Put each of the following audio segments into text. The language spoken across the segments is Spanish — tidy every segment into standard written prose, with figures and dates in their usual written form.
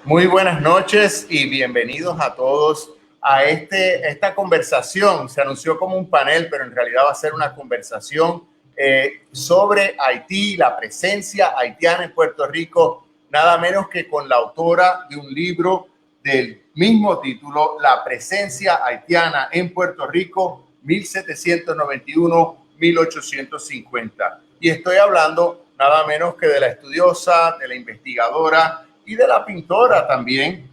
Muy buenas noches y bienvenidos a todos a esta conversación. Se anunció como un panel, pero en realidad va a ser una conversación sobre Haití, la presencia haitiana en Puerto Rico, nada menos que con la autora de un libro del mismo título, La presencia haitiana en Puerto Rico, 1791-1850. Y estoy hablando nada menos que de la estudiosa, de la investigadora y de la pintora también,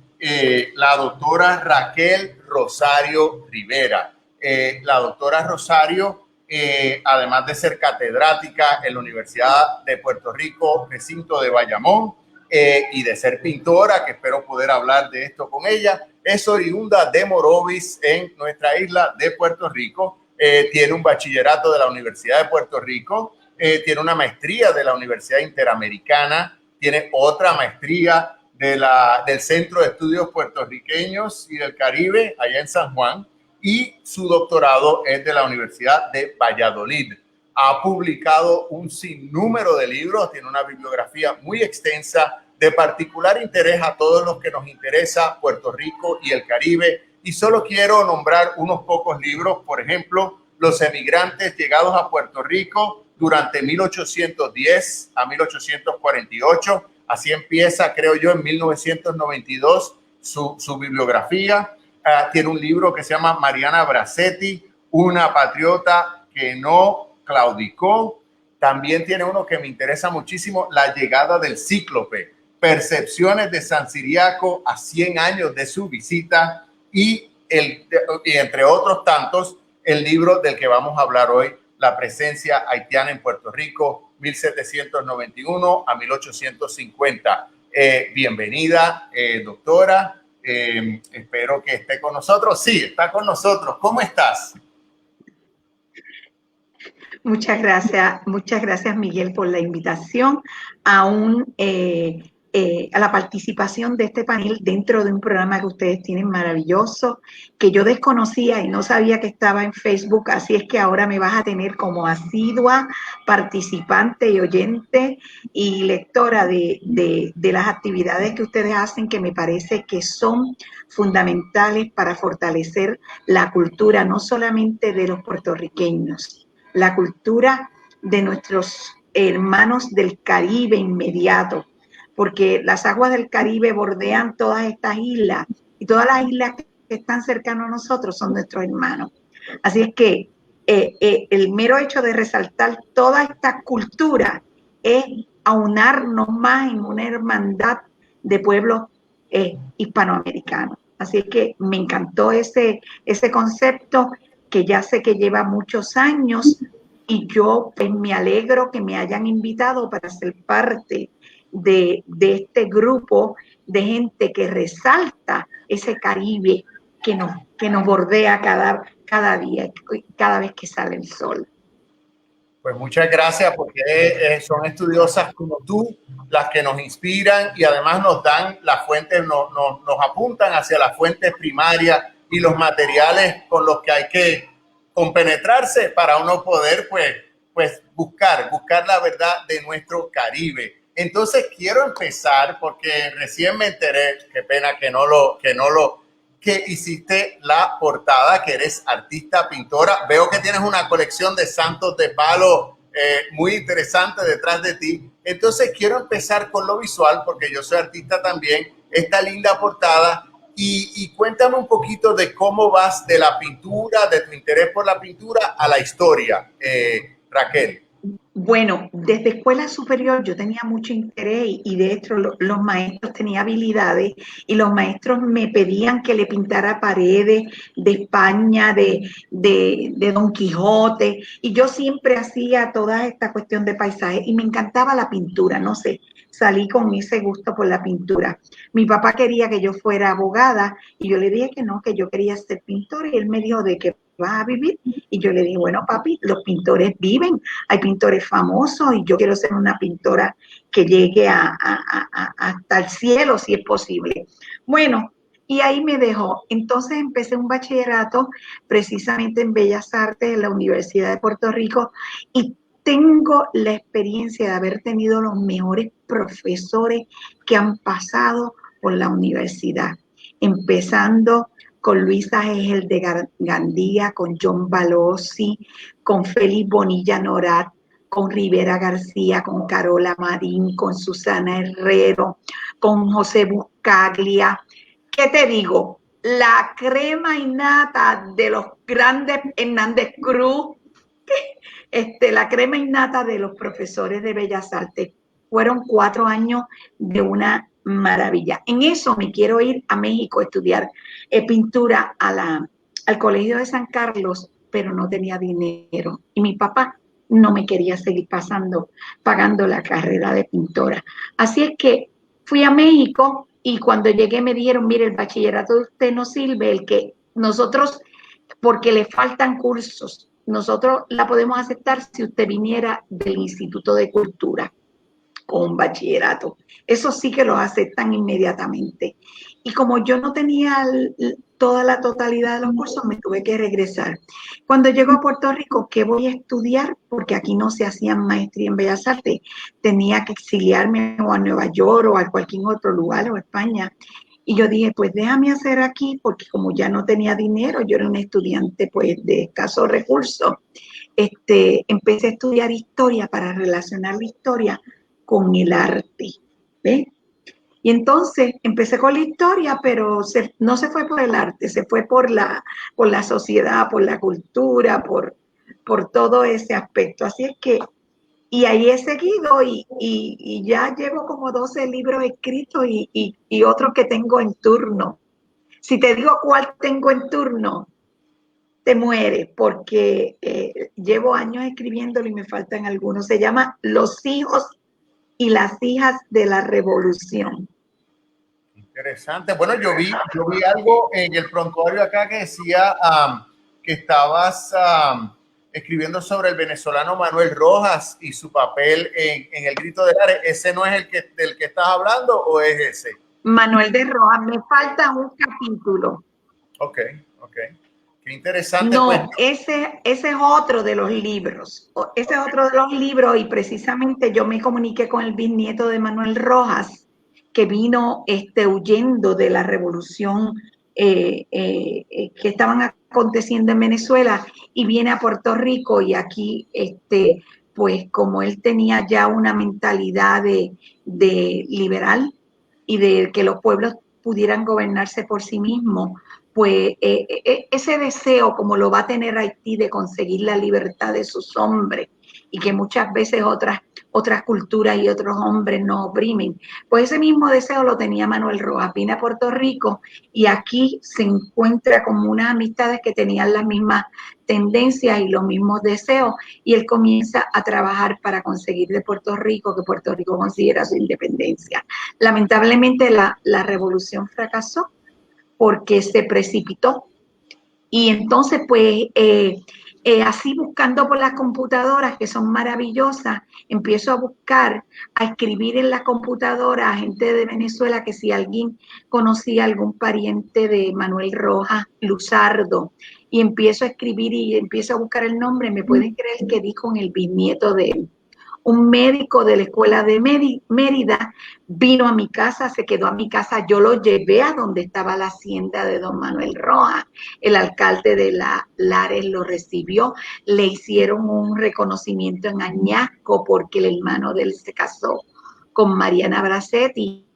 la doctora Raquel Rosario Rivera. La doctora Rosario, además de ser catedrática en la Universidad de Puerto Rico, recinto de Bayamón, y de ser pintora, que espero poder hablar de esto con ella, es oriunda de Morovis en nuestra isla de Puerto Rico. Tiene un bachillerato de la Universidad de Puerto Rico, tiene una maestría de la Universidad Interamericana, tiene otra maestría del Centro de Estudios Puertorriqueños y del Caribe, allá en San Juan, y su doctorado es de la Universidad de Valladolid. Ha publicado un sinnúmero de libros, tiene una bibliografía muy extensa, de particular interés a todos los que nos interesa Puerto Rico y el Caribe. Y solo quiero nombrar unos pocos libros, por ejemplo, Los emigrantes llegados a Puerto Rico durante 1810 a 1848. Así empieza, creo yo, en 1992 su bibliografía. Tiene un libro que se llama Mariana Bracetti, una patriota que no claudicó. También tiene uno que me interesa muchísimo, La llegada del cíclope, percepciones de San Ciriaco a 100 años de su visita, y entre otros tantos, el libro del que vamos a hablar hoy, La presencia haitiana en Puerto Rico, 1791 a 1850. Bienvenida, doctora. Espero que esté con nosotros. Sí, está con nosotros. ¿Cómo estás? Muchas gracias Miguel por la invitación a la participación de este panel dentro de un programa que ustedes tienen maravilloso, que yo desconocía y no sabía que estaba en Facebook, así es que ahora me vas a tener como asidua participante y oyente y lectora de las actividades que ustedes hacen, que me parece que son fundamentales para fortalecer la cultura, no solamente de los puertorriqueños, la cultura de nuestros hermanos del Caribe inmediato, porque las aguas del Caribe bordean todas estas islas y todas las islas que están cercanas a nosotros son nuestros hermanos. Así es que el mero hecho de resaltar toda esta cultura es aunarnos más en una hermandad de pueblos hispanoamericanos. Así es que me encantó ese concepto, que ya sé que lleva muchos años, y yo pues me alegro que me hayan invitado para ser parte de este grupo de gente que resalta ese Caribe que nos bordea cada día, cada vez que sale el sol. Pues muchas gracias, porque son estudiosas como tú las que nos inspiran y además nos dan las fuentes, nos apuntan hacia las fuentes primarias y los materiales con los que hay que compenetrarse para uno poder pues buscar la verdad de nuestro Caribe. Entonces quiero empezar porque recién me enteré, qué pena que hiciste la portada, que eres artista, pintora. Veo que tienes una colección de santos de palo muy interesante detrás de ti. Entonces quiero empezar con lo visual, porque yo soy artista también. Esta linda portada. Y cuéntame un poquito de cómo vas de la pintura, de tu interés por la pintura a la historia, Raquel. Bueno, desde escuela superior yo tenía mucho interés y de hecho los maestros tenían habilidades y los maestros me pedían que le pintara paredes de España, de Don Quijote, y yo siempre hacía toda esta cuestión de paisaje y me encantaba la pintura, no sé, salí con ese gusto por la pintura. Mi papá quería que yo fuera abogada y yo le dije que no, que yo quería ser pintora, y él me dijo de que vas a vivir, y yo le dije, bueno papi, los pintores viven, hay pintores famosos y yo quiero ser una pintora que llegue hasta el cielo si es posible. Bueno, y ahí me dejó. Entonces empecé un bachillerato precisamente en Bellas Artes en la Universidad de Puerto Rico, y tengo la experiencia de haber tenido los mejores profesores que han pasado por la universidad, empezando con Luisa Egel de Gandía, con John Balosi, con Félix Bonilla Norat, con Rivera García, con Carola Marín, con Susana Herrero, con José Buscaglia. ¿Qué te digo? La crema innata de los grandes Hernández Cruz, la crema innata de los profesores de Bellas Artes. Fueron 4 años de una maravilla. En eso me quiero ir a México a estudiar pintura al Colegio de San Carlos, pero no tenía dinero. Y mi papá no me quería seguir pagando la carrera de pintora. Así es que fui a México y cuando llegué me dijeron, mire, el bachillerato de usted no sirve, el que nosotros, porque le faltan cursos, nosotros la podemos aceptar si usted viniera del Instituto de Cultura con un bachillerato. Eso sí que lo aceptan inmediatamente. Y como yo no tenía toda la totalidad de los cursos, me tuve que regresar. Cuando llego a Puerto Rico, ¿qué voy a estudiar? Porque aquí no se hacían maestría en Bellas Artes. Tenía que exiliarme o a Nueva York o a cualquier otro lugar o a España. Y yo dije, pues déjame hacer aquí, porque como ya no tenía dinero, yo era una estudiante pues de escasos recursos, empecé a estudiar historia para relacionar la historia con el arte, ¿ves? Y entonces empecé con la historia, pero no se fue por el arte, se fue por la sociedad, por la cultura, por todo ese aspecto. Así es que, y ahí he seguido y ya llevo como 12 libros escritos y otros que tengo en turno. Si te digo cuál tengo en turno, te mueres, porque llevo años escribiéndolo y me faltan algunos. Se llama Los hijos y las hijas de la revolución. Interesante. Bueno, yo vi algo en el prontuario acá que decía que estabas escribiendo sobre el venezolano Manuel Rojas y su papel en el Grito del Are. ¿Ese no es del que estás hablando o es ese? Manuel de Rojas, me falta un capítulo. Ok. Qué interesante. No, Pues. ese es otro de los libros. Ese es otro de los libros y precisamente yo me comuniqué con el bisnieto de Manuel Rojas, que vino huyendo de la revolución que estaban aconteciendo en Venezuela y viene a Puerto Rico y aquí, pues como él tenía ya una mentalidad de liberal y de que los pueblos pudieran gobernarse por sí mismos, pues ese deseo como lo va a tener Haití de conseguir la libertad de sus hombres y que muchas veces otras culturas y otros hombres nos oprimen, pues ese mismo deseo lo tenía Manuel Rojas. Vine a Puerto Rico y aquí se encuentra como unas amistades que tenían las mismas tendencias y los mismos deseos y él comienza a trabajar para conseguir de Puerto Rico que Puerto Rico consiguiera su independencia. Lamentablemente la revolución fracasó porque se precipitó. Y entonces, pues, así buscando por las computadoras, que son maravillosas, empiezo a buscar, a escribir en la computadora a gente de Venezuela, que si alguien conocía algún pariente de Manuel Rojas Luzardo, y empiezo a escribir y empiezo a buscar el nombre, me pueden creer que di con el bisnieto de él. Un médico de la escuela de Mérida vino a mi casa, se quedó a mi casa, yo lo llevé a donde estaba la hacienda de don Manuel Rojas, el alcalde de Lares lo recibió, le hicieron un reconocimiento en Añasco porque el hermano de él se casó con Mariana Bracetti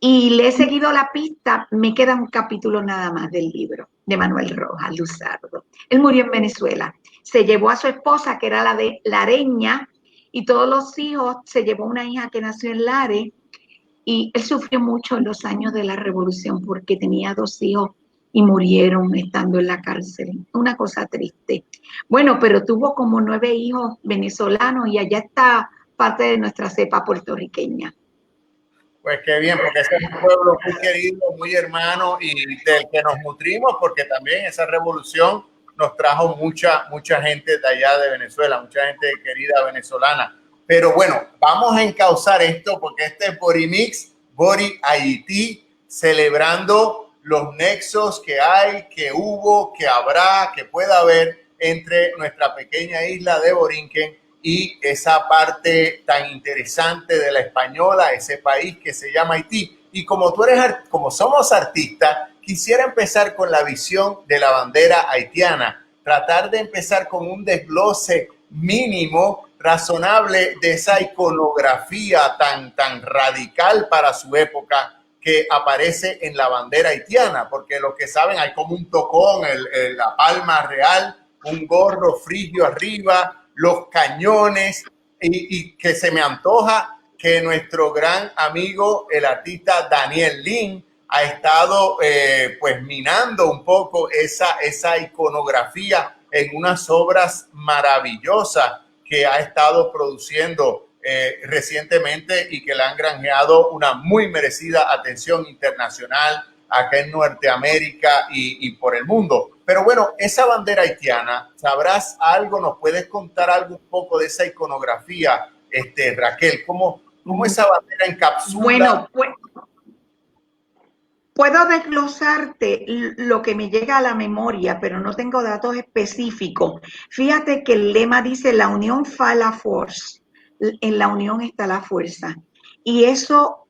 y le he seguido la pista, me queda un capítulo nada más del libro de Manuel Rojas Luzardo. Él murió en Venezuela, se llevó a su esposa que era la de Lareña, y todos los hijos, se llevó una hija que nació en Lares y él sufrió mucho en los años de la revolución porque tenía 2 hijos y murieron estando en la cárcel. Una cosa triste. Bueno, pero tuvo como 9 hijos venezolanos y allá está parte de nuestra cepa puertorriqueña. Pues qué bien, porque ese es un pueblo muy querido, muy hermano y del que nos nutrimos, porque también esa revolución nos trajo mucha gente de allá de Venezuela, mucha gente querida venezolana. Pero bueno, vamos a encauzar esto porque este es Borimix, Bori Haití, celebrando los nexos que hay, que hubo, que habrá, que pueda haber entre nuestra pequeña isla de Borinquen y esa parte tan interesante de la española, ese país que se llama Haití. Y como como somos artistas, quisiera empezar con la visión de la bandera haitiana, tratar de empezar con un desglose mínimo, razonable de esa iconografía tan radical para su época que aparece en la bandera haitiana, porque los que saben, hay como un tocón, la palma real, un gorro frigio arriba, los cañones, y que se me antoja que nuestro gran amigo, el artista Daniel Lin, ha estado pues minando un poco esa iconografía en unas obras maravillosas que ha estado produciendo recientemente y que le han granjeado una muy merecida atención internacional acá en Norteamérica y por el mundo. Pero bueno, esa bandera haitiana, ¿sabrás algo? ¿Nos puedes contar algo un poco de esa iconografía, Raquel? ¿Cómo esa bandera encapsula? Bueno, pues puedo desglosarte lo que me llega a la memoria, pero no tengo datos específicos. Fíjate que el lema dice: la unión fa la force. En la unión está la fuerza. Y eso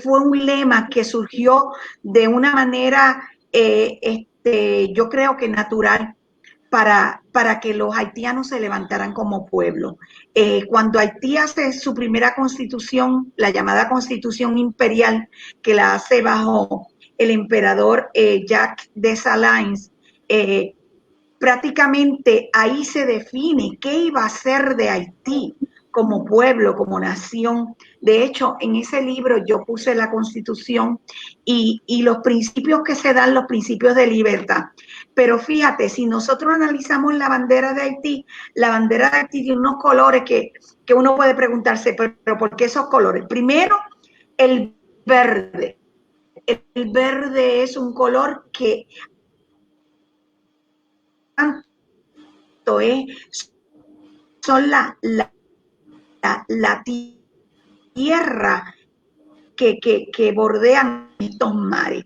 fue un lema que surgió de una manera, yo creo que natural, para que los haitianos se levantaran como pueblo. Cuando Haití hace su primera constitución, la llamada Constitución Imperial, que la hace bajo el emperador Jacques Dessalines, prácticamente ahí se define qué iba a ser de Haití como pueblo, como nación. De hecho, en ese libro yo puse la Constitución y los principios que se dan, los principios de libertad. Pero fíjate, si nosotros analizamos la bandera de Haití, la bandera de Haití tiene unos colores que uno puede preguntarse, pero ¿por qué esos colores? Primero, el verde. El verde es un color que son la tierra que bordean estos mares.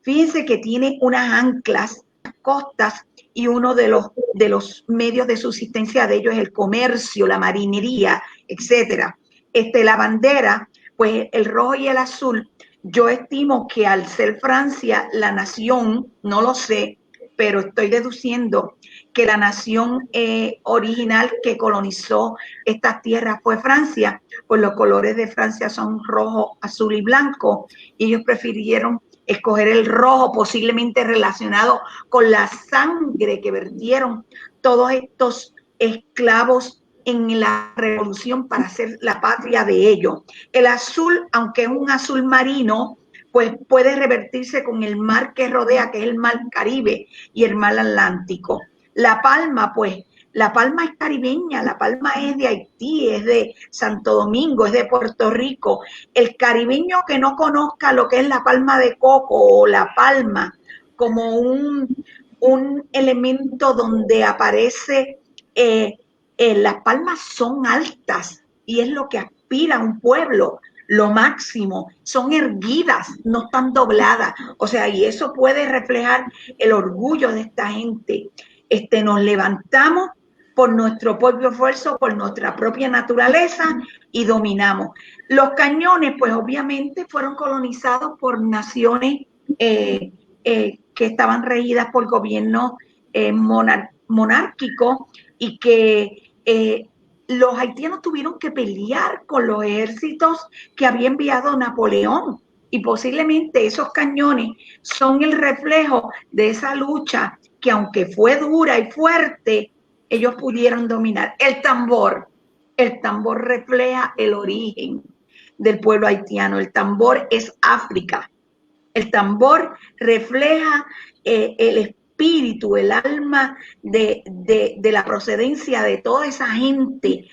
Fíjense que tiene unas anclas, costas, y uno de los medios de subsistencia de ellos es el comercio, la marinería, etcétera. La bandera, pues el rojo y el azul, yo estimo que al ser Francia la nación, no lo sé, pero estoy deduciendo que la nación original que colonizó estas tierras fue Francia, pues los colores de Francia son rojo, azul y blanco, y ellos prefirieron escoger el rojo, posiblemente relacionado con la sangre que vertieron todos estos esclavos en la revolución para hacer la patria de ellos. El azul, aunque es un azul marino, pues puede revertirse con el mar que rodea, que es el mar Caribe y el mar Atlántico. La palma, pues, la palma es caribeña, la palma es de Haití, es de Santo Domingo, es de Puerto Rico. El caribeño que no conozca lo que es la palma de coco o la palma como un elemento donde aparece, las palmas son altas y es lo que aspira un pueblo, lo máximo, son erguidas, no están dobladas, o sea, y eso puede reflejar el orgullo de esta gente. Nos levantamos por nuestro propio esfuerzo, por nuestra propia naturaleza y dominamos. Los cañones, pues obviamente fueron colonizados por naciones que estaban regidas por gobiernos monárquicos y que los haitianos tuvieron que pelear con los ejércitos que había enviado Napoleón. Y posiblemente esos cañones son el reflejo de esa lucha que, aunque fue dura y fuerte, ellos pudieron dominar. El tambor refleja el origen del pueblo haitiano. El tambor es África. El tambor refleja el espíritu, el alma de la procedencia de toda esa gente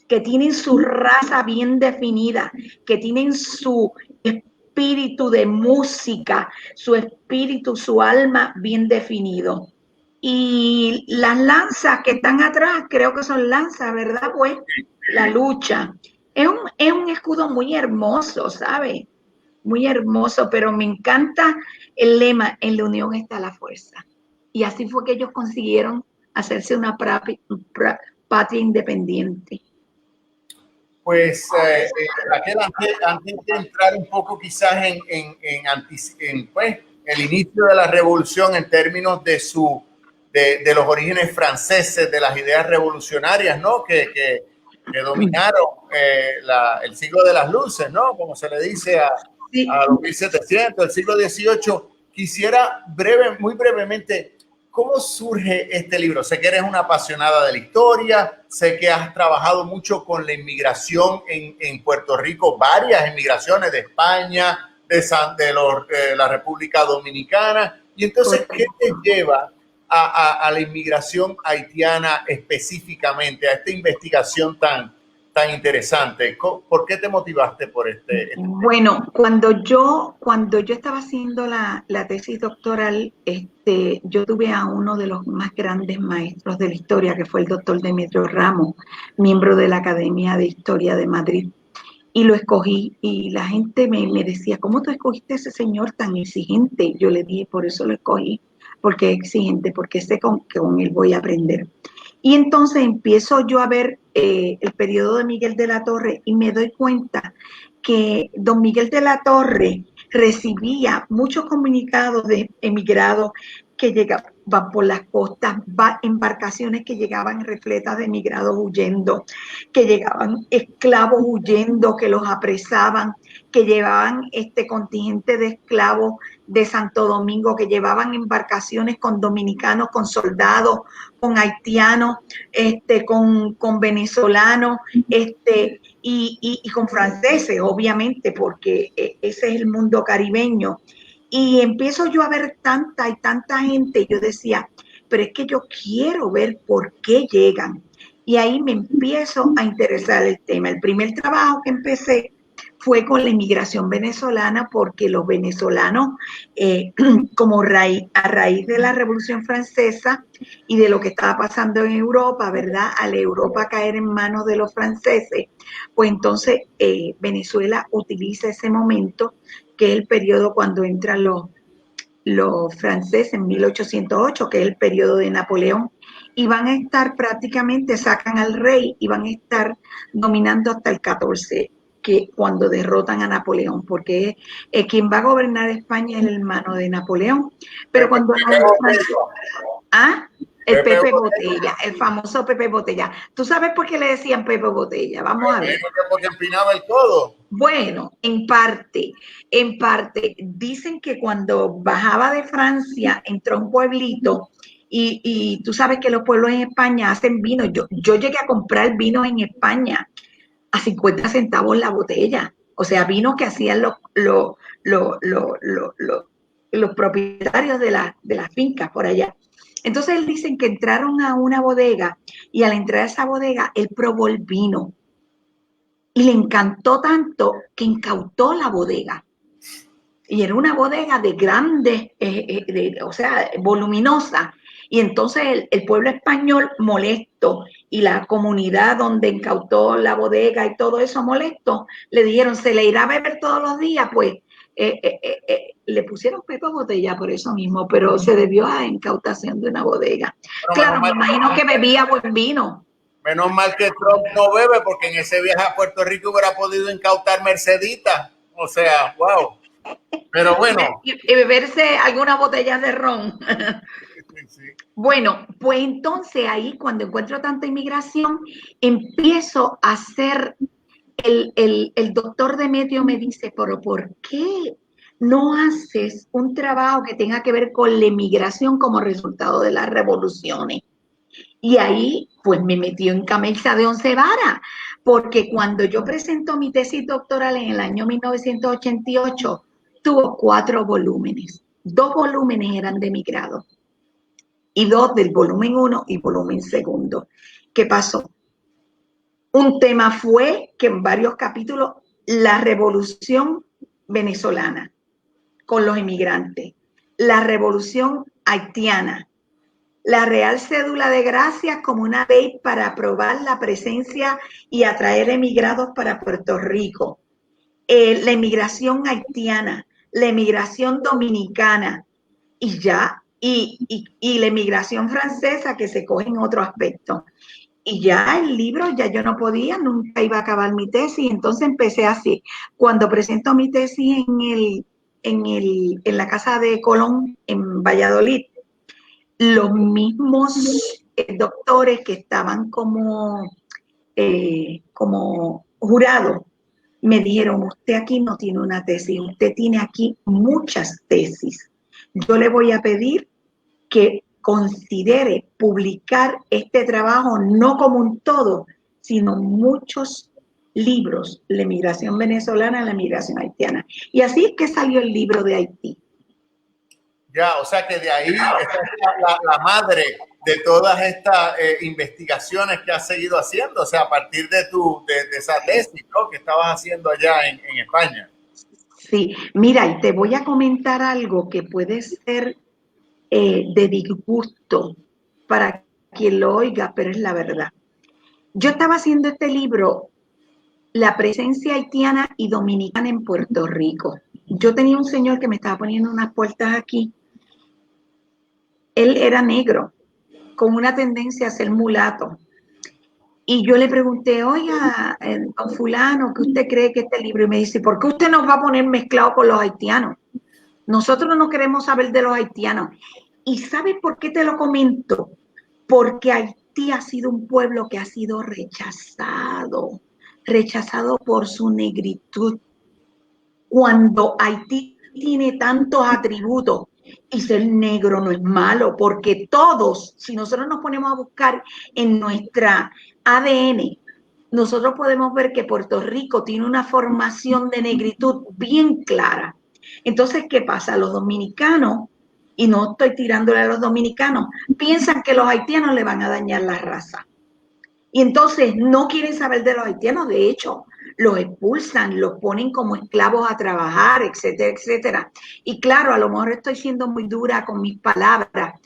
que tienen su raza bien definida, que tienen su espíritu de música, su espíritu, su alma bien definido. Y las lanzas que están atrás, creo que son lanzas, ¿verdad? Pues la lucha. Es un escudo muy hermoso, ¿sabes? Muy hermoso, pero me encanta el lema: en la unión está la fuerza. Y así fue que ellos consiguieron hacerse una patria independiente. Pues Raquel, antes de entrar un poco quizás pues, el inicio de la revolución en términos de los orígenes franceses, de las ideas revolucionarias, ¿no? Que dominaron el siglo de las luces, ¿no? Como se le dice a los 1700, el siglo XVIII. Quisiera muy brevemente, ¿cómo surge este libro? Sé que eres una apasionada de la historia, sé que has trabajado mucho con la inmigración en Puerto Rico, varias inmigraciones de España, de la República Dominicana. Y entonces, ¿qué te lleva a la inmigración haitiana específicamente, a esta investigación tan interesante? ¿Por qué te motivaste por este? Bueno, cuando yo estaba haciendo la tesis doctoral, yo tuve a uno de los más grandes maestros de la historia, que fue el doctor Demetrio Ramos, miembro de la Academia de Historia de Madrid, y lo escogí, y la gente me decía, ¿cómo tú escogiste a ese señor tan exigente? Yo le dije, por eso lo escogí, porque es exigente, porque sé que con él voy a aprender. Y entonces empiezo yo a ver el periodo de Miguel de la Torre y me doy cuenta que don Miguel de la Torre recibía muchos comunicados de emigrados que llegaban por las costas, embarcaciones que llegaban repletas de emigrados huyendo, que llegaban esclavos huyendo, que los apresaban, que llevaban este contingente de esclavos de Santo Domingo, que llevaban embarcaciones con dominicanos, con soldados, con haitianos, con venezolanos, y con franceses, obviamente, porque ese es el mundo caribeño. Y empiezo yo a ver tanta y tanta gente, y yo decía, pero es que yo quiero ver por qué llegan. Y ahí me empiezo a interesar el tema. El primer trabajo que empecé fue con la inmigración venezolana, porque los venezolanos, como a raíz de la Revolución Francesa y de lo que estaba pasando en Europa, ¿verdad? Al Europa caer en manos de los franceses, pues entonces Venezuela utiliza ese momento, que es el periodo cuando entran los franceses en 1808, que es el periodo de Napoleón, y van a estar prácticamente, sacan al rey y van a estar dominando hasta el 14, que cuando derrotan a Napoleón, porque quien va a gobernar España es el hermano de Napoleón, pero cuando el Pepe Botella, el famoso Pepe Botella. ¿Tú sabes por qué le decían Pepe Botella? Vamos a ver. Porque empinaba el codo. Bueno, en parte, dicen que cuando bajaba de Francia entró a un pueblito y tú sabes que los pueblos en España hacen vino. Yo llegué a comprar vino en España a 50 centavos la botella. O sea, vino que hacían los propietarios de las fincas por allá. Entonces dicen que entraron a una bodega y al entrar a esa bodega él probó el vino y le encantó tanto que incautó la bodega. Y era una bodega de grande, o sea, voluminosa. Y entonces el pueblo español molesto y la comunidad donde incautó la bodega y todo eso molesto, le dijeron, se le irá a beber todos los días, pues le pusieron Pepe Botella por eso mismo, pero se debió a incautación de una bodega. Pero claro, me imagino que bebía buen vino. Menos mal que Trump no bebe, porque en ese viaje a Puerto Rico hubiera podido incautar Mercedita. O sea, wow. Pero bueno. Y beberse algunas botellas de ron. Sí. Bueno, pues entonces ahí cuando encuentro tanta inmigración, empiezo a hacer, el doctor Demetrio me dice, pero ¿por qué no haces un trabajo que tenga que ver con la inmigración como resultado de las revoluciones? Y ahí, pues me metió en camisa de 11 varas, porque cuando yo presento mi tesis doctoral en el año 1988, tuvo 4 volúmenes. 2 volúmenes eran de emigrados y 2 del volumen 1 y volumen 2. ¿Qué pasó? Un tema fue que en varios capítulos, la revolución venezolana con los inmigrantes, la revolución haitiana, la Real Cédula de Gracias como una ley para aprobar la presencia y atraer emigrados para Puerto Rico, la inmigración haitiana, la inmigración dominicana y la inmigración francesa, que se coge en otro aspecto. Y ya el libro, ya yo no podía, nunca iba a acabar mi tesis, entonces empecé así. Cuando presento mi tesis en la Casa de Colón, en Valladolid, los mismos doctores que estaban como jurados me dijeron, usted aquí no tiene una tesis, usted tiene aquí muchas tesis. Yo le voy a pedir que considere publicar este trabajo no como un todo, sino muchos libros, la emigración venezolana, la emigración haitiana. Y así es que salió el libro de Haití. Ya, o sea que de ahí está la madre de todas estas investigaciones que has seguido haciendo, o sea, a partir de esa tesis, ¿no?, que estabas haciendo allá en España. Sí, mira, y te voy a comentar algo que puede ser de disgusto para quien lo oiga, pero es la verdad. Yo estaba haciendo este libro, La presencia haitiana y dominicana en Puerto Rico. Yo tenía un señor que me estaba poniendo unas puertas aquí. Él era negro, con una tendencia a ser mulato. Y yo le pregunté, oiga, don fulano, ¿qué usted cree que este libro? Y me dice, ¿por qué usted nos va a poner mezclado con los haitianos? Nosotros no queremos saber de los haitianos. ¿Y sabes por qué te lo comento? Porque Haití ha sido un pueblo que ha sido rechazado por su negritud. Cuando Haití tiene tantos atributos, y ser negro no es malo, porque todos, si nosotros nos ponemos a buscar en nuestra ADN, nosotros podemos ver que Puerto Rico tiene una formación de negritud bien clara. Entonces, ¿qué pasa? Los dominicanos, y no estoy tirándole a los dominicanos, piensan que los haitianos le van a dañar la raza. Y entonces no quieren saber de los haitianos, de hecho, los expulsan, los ponen como esclavos a trabajar, etcétera, etcétera. Y claro, a lo mejor estoy siendo muy dura con mis palabras,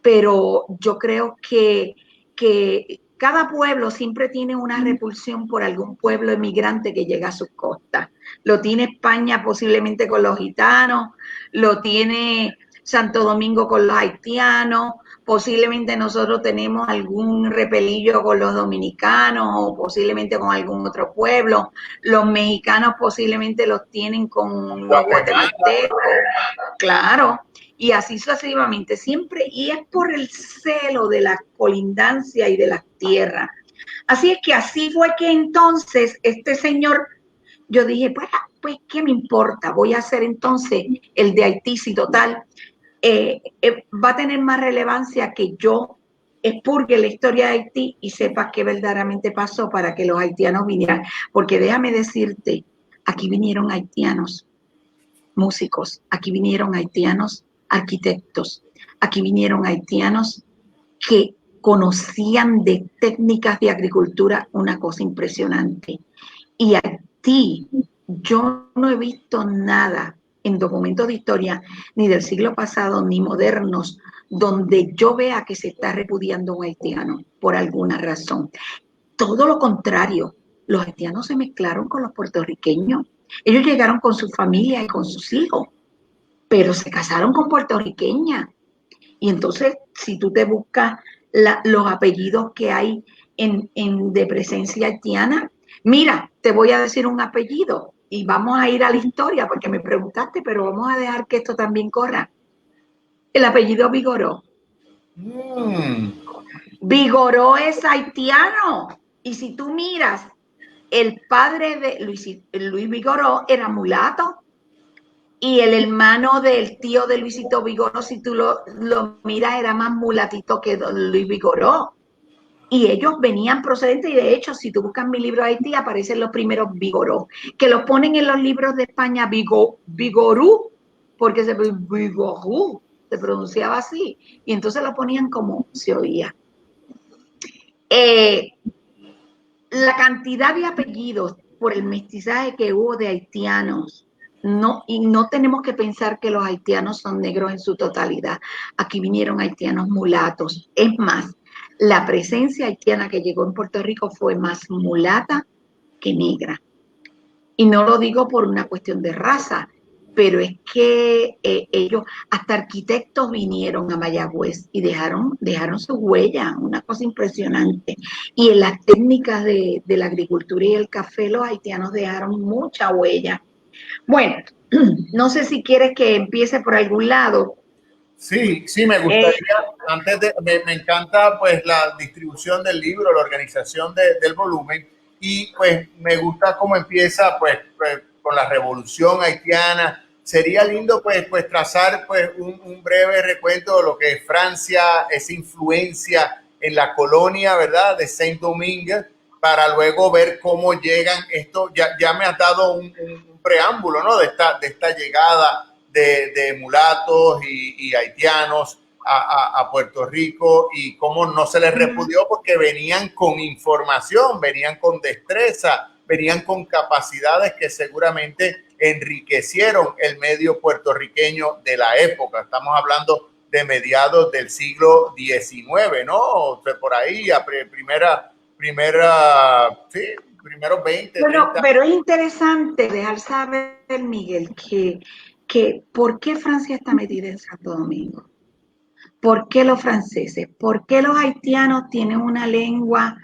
pero yo creo que cada pueblo siempre tiene una repulsión por algún pueblo emigrante que llega a sus costas. Lo tiene España posiblemente con los gitanos, lo tiene Santo Domingo con los haitianos, posiblemente nosotros tenemos algún repelillo con los dominicanos o posiblemente con algún otro pueblo. Los mexicanos posiblemente los tienen con los guatemaltecos, claro, y así sucesivamente, siempre, y es por el celo de la colindancia y de las tierras. Así es que así fue que entonces este señor, yo dije, pues ¿qué me importa? Voy a hacer entonces el de Haití, si total, va a tener más relevancia que yo expurgue la historia de Haití y sepa qué verdaderamente pasó para que los haitianos vinieran. Porque déjame decirte, aquí vinieron haitianos músicos, aquí vinieron haitianos arquitectos, aquí vinieron haitianos que conocían de técnicas de agricultura una cosa impresionante. Y Haití, yo no he visto nada en documentos de historia, ni del siglo pasado, ni modernos, donde yo vea que se está repudiando un haitiano por alguna razón. Todo lo contrario, los haitianos se mezclaron con los puertorriqueños. Ellos llegaron con su familia y con sus hijos, pero se casaron con puertorriqueñas. Y entonces, si tú te buscas los apellidos que hay de presencia haitiana, mira, te voy a decir un apellido y vamos a ir a la historia porque me preguntaste, pero vamos a dejar que esto también corra. El apellido Vigoró. Vigoró es haitiano. Y si tú miras, el padre de Luis Vigoró era mulato. Y el hermano del tío de Luisito Vigoró, si tú lo miras, era más mulatito que Luis Vigoró. Y ellos venían procedentes, y de hecho, si tú buscas mi libro de Haití, aparecen los primeros Vigoró, que los ponen en los libros de España Vigorú, porque Vigorú se pronunciaba así, y entonces lo ponían como se oía. La cantidad de apellidos por el mestizaje que hubo de haitianos, y no tenemos que pensar que los haitianos son negros en su totalidad. Aquí vinieron haitianos mulatos. Es más, la presencia haitiana que llegó en Puerto Rico fue más mulata que negra. Y no lo digo por una cuestión de raza, pero es que ellos, hasta arquitectos vinieron a Mayagüez y dejaron su huella, una cosa impresionante. Y en las técnicas de la agricultura y el café, los haitianos dejaron mucha huella. Bueno, no sé si quieres que empiece por algún lado. Sí, sí, me gustaría, me encanta pues la distribución del libro, la organización del volumen, y pues me gusta cómo empieza pues con la revolución haitiana. Sería lindo pues trazar pues un breve recuento de lo que es Francia, esa influencia en la colonia, ¿verdad?, de Saint-Domingue, para luego ver cómo llegan esto. Ya me has dado un preámbulo, ¿no?, de esta llegada de mulatos y haitianos a Puerto Rico, y cómo no se les repudió porque venían con información, venían con destreza, venían con capacidades que seguramente enriquecieron el medio puertorriqueño de la época. Estamos hablando de mediados del siglo XIX, ¿no? O sea, por ahí, sí, primeros 20, Bueno, 30. pero es interesante dejar saber, Miguel, que ¿por qué Francia está metida en Santo Domingo? ¿Por qué los franceses? ¿Por qué los haitianos tienen una lengua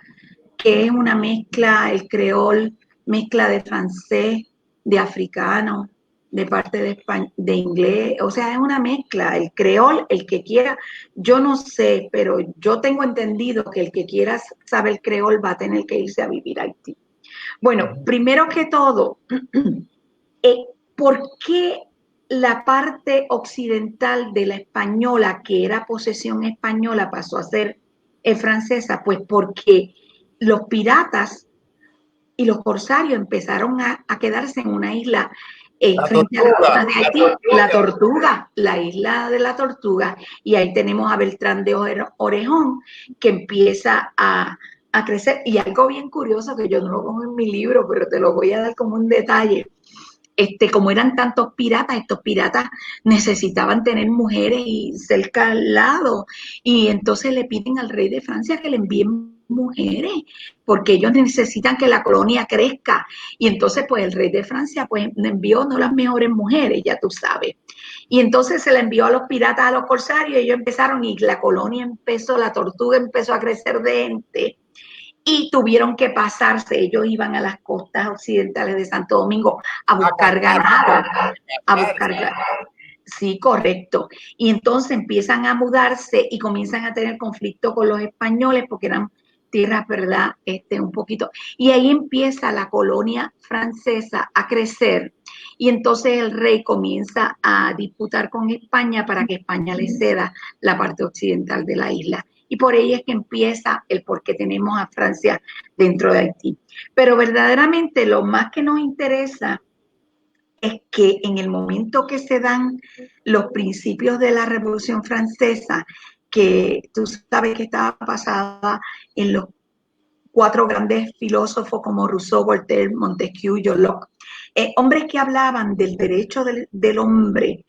que es una mezcla, el creol, mezcla de francés, de africano, de parte de inglés? O sea, es una mezcla, el creol, el que quiera, yo no sé, pero yo tengo entendido que el que quiera saber creol va a tener que irse a vivir a Haití. Bueno, primero que todo, ¿por qué la parte occidental de la española, que era posesión española, pasó a ser francesa? Pues porque los piratas y los corsarios empezaron a quedarse en una isla frente a la costa de Haití, la isla de la Tortuga, y ahí tenemos a Beltrán de Orejón, que empieza a crecer. Y algo bien curioso que yo no lo pongo en mi libro, pero te lo voy a dar como un detalle. Como eran tantos piratas, estos piratas necesitaban tener mujeres y cerca al lado, y entonces le piden al rey de Francia que le envíen mujeres, porque ellos necesitan que la colonia crezca, y entonces pues el rey de Francia pues le envió no las mejores mujeres, ya tú sabes, y entonces se le envió a los piratas, a los corsarios, y ellos empezaron, y la colonia empezó, la Tortuga empezó a crecer de gente, y tuvieron que pasarse. Ellos iban a las costas occidentales de Santo Domingo a buscar ganado, a buscar ganado. Sí, correcto. Y entonces empiezan a mudarse y comienzan a tener conflicto con los españoles porque eran tierras, ¿verdad? Un poquito. Y ahí empieza la colonia francesa a crecer. Y entonces el rey comienza a disputar con España para que España le ceda la parte occidental de la isla. Y por ahí es que empieza el por qué tenemos a Francia dentro de Haití. Pero verdaderamente lo más que nos interesa es que en el momento que se dan los principios de la Revolución Francesa, que tú sabes que estaba basada en los 4 grandes filósofos como Rousseau, Voltaire, Montesquieu, John Locke, hombres que hablaban del derecho del hombre,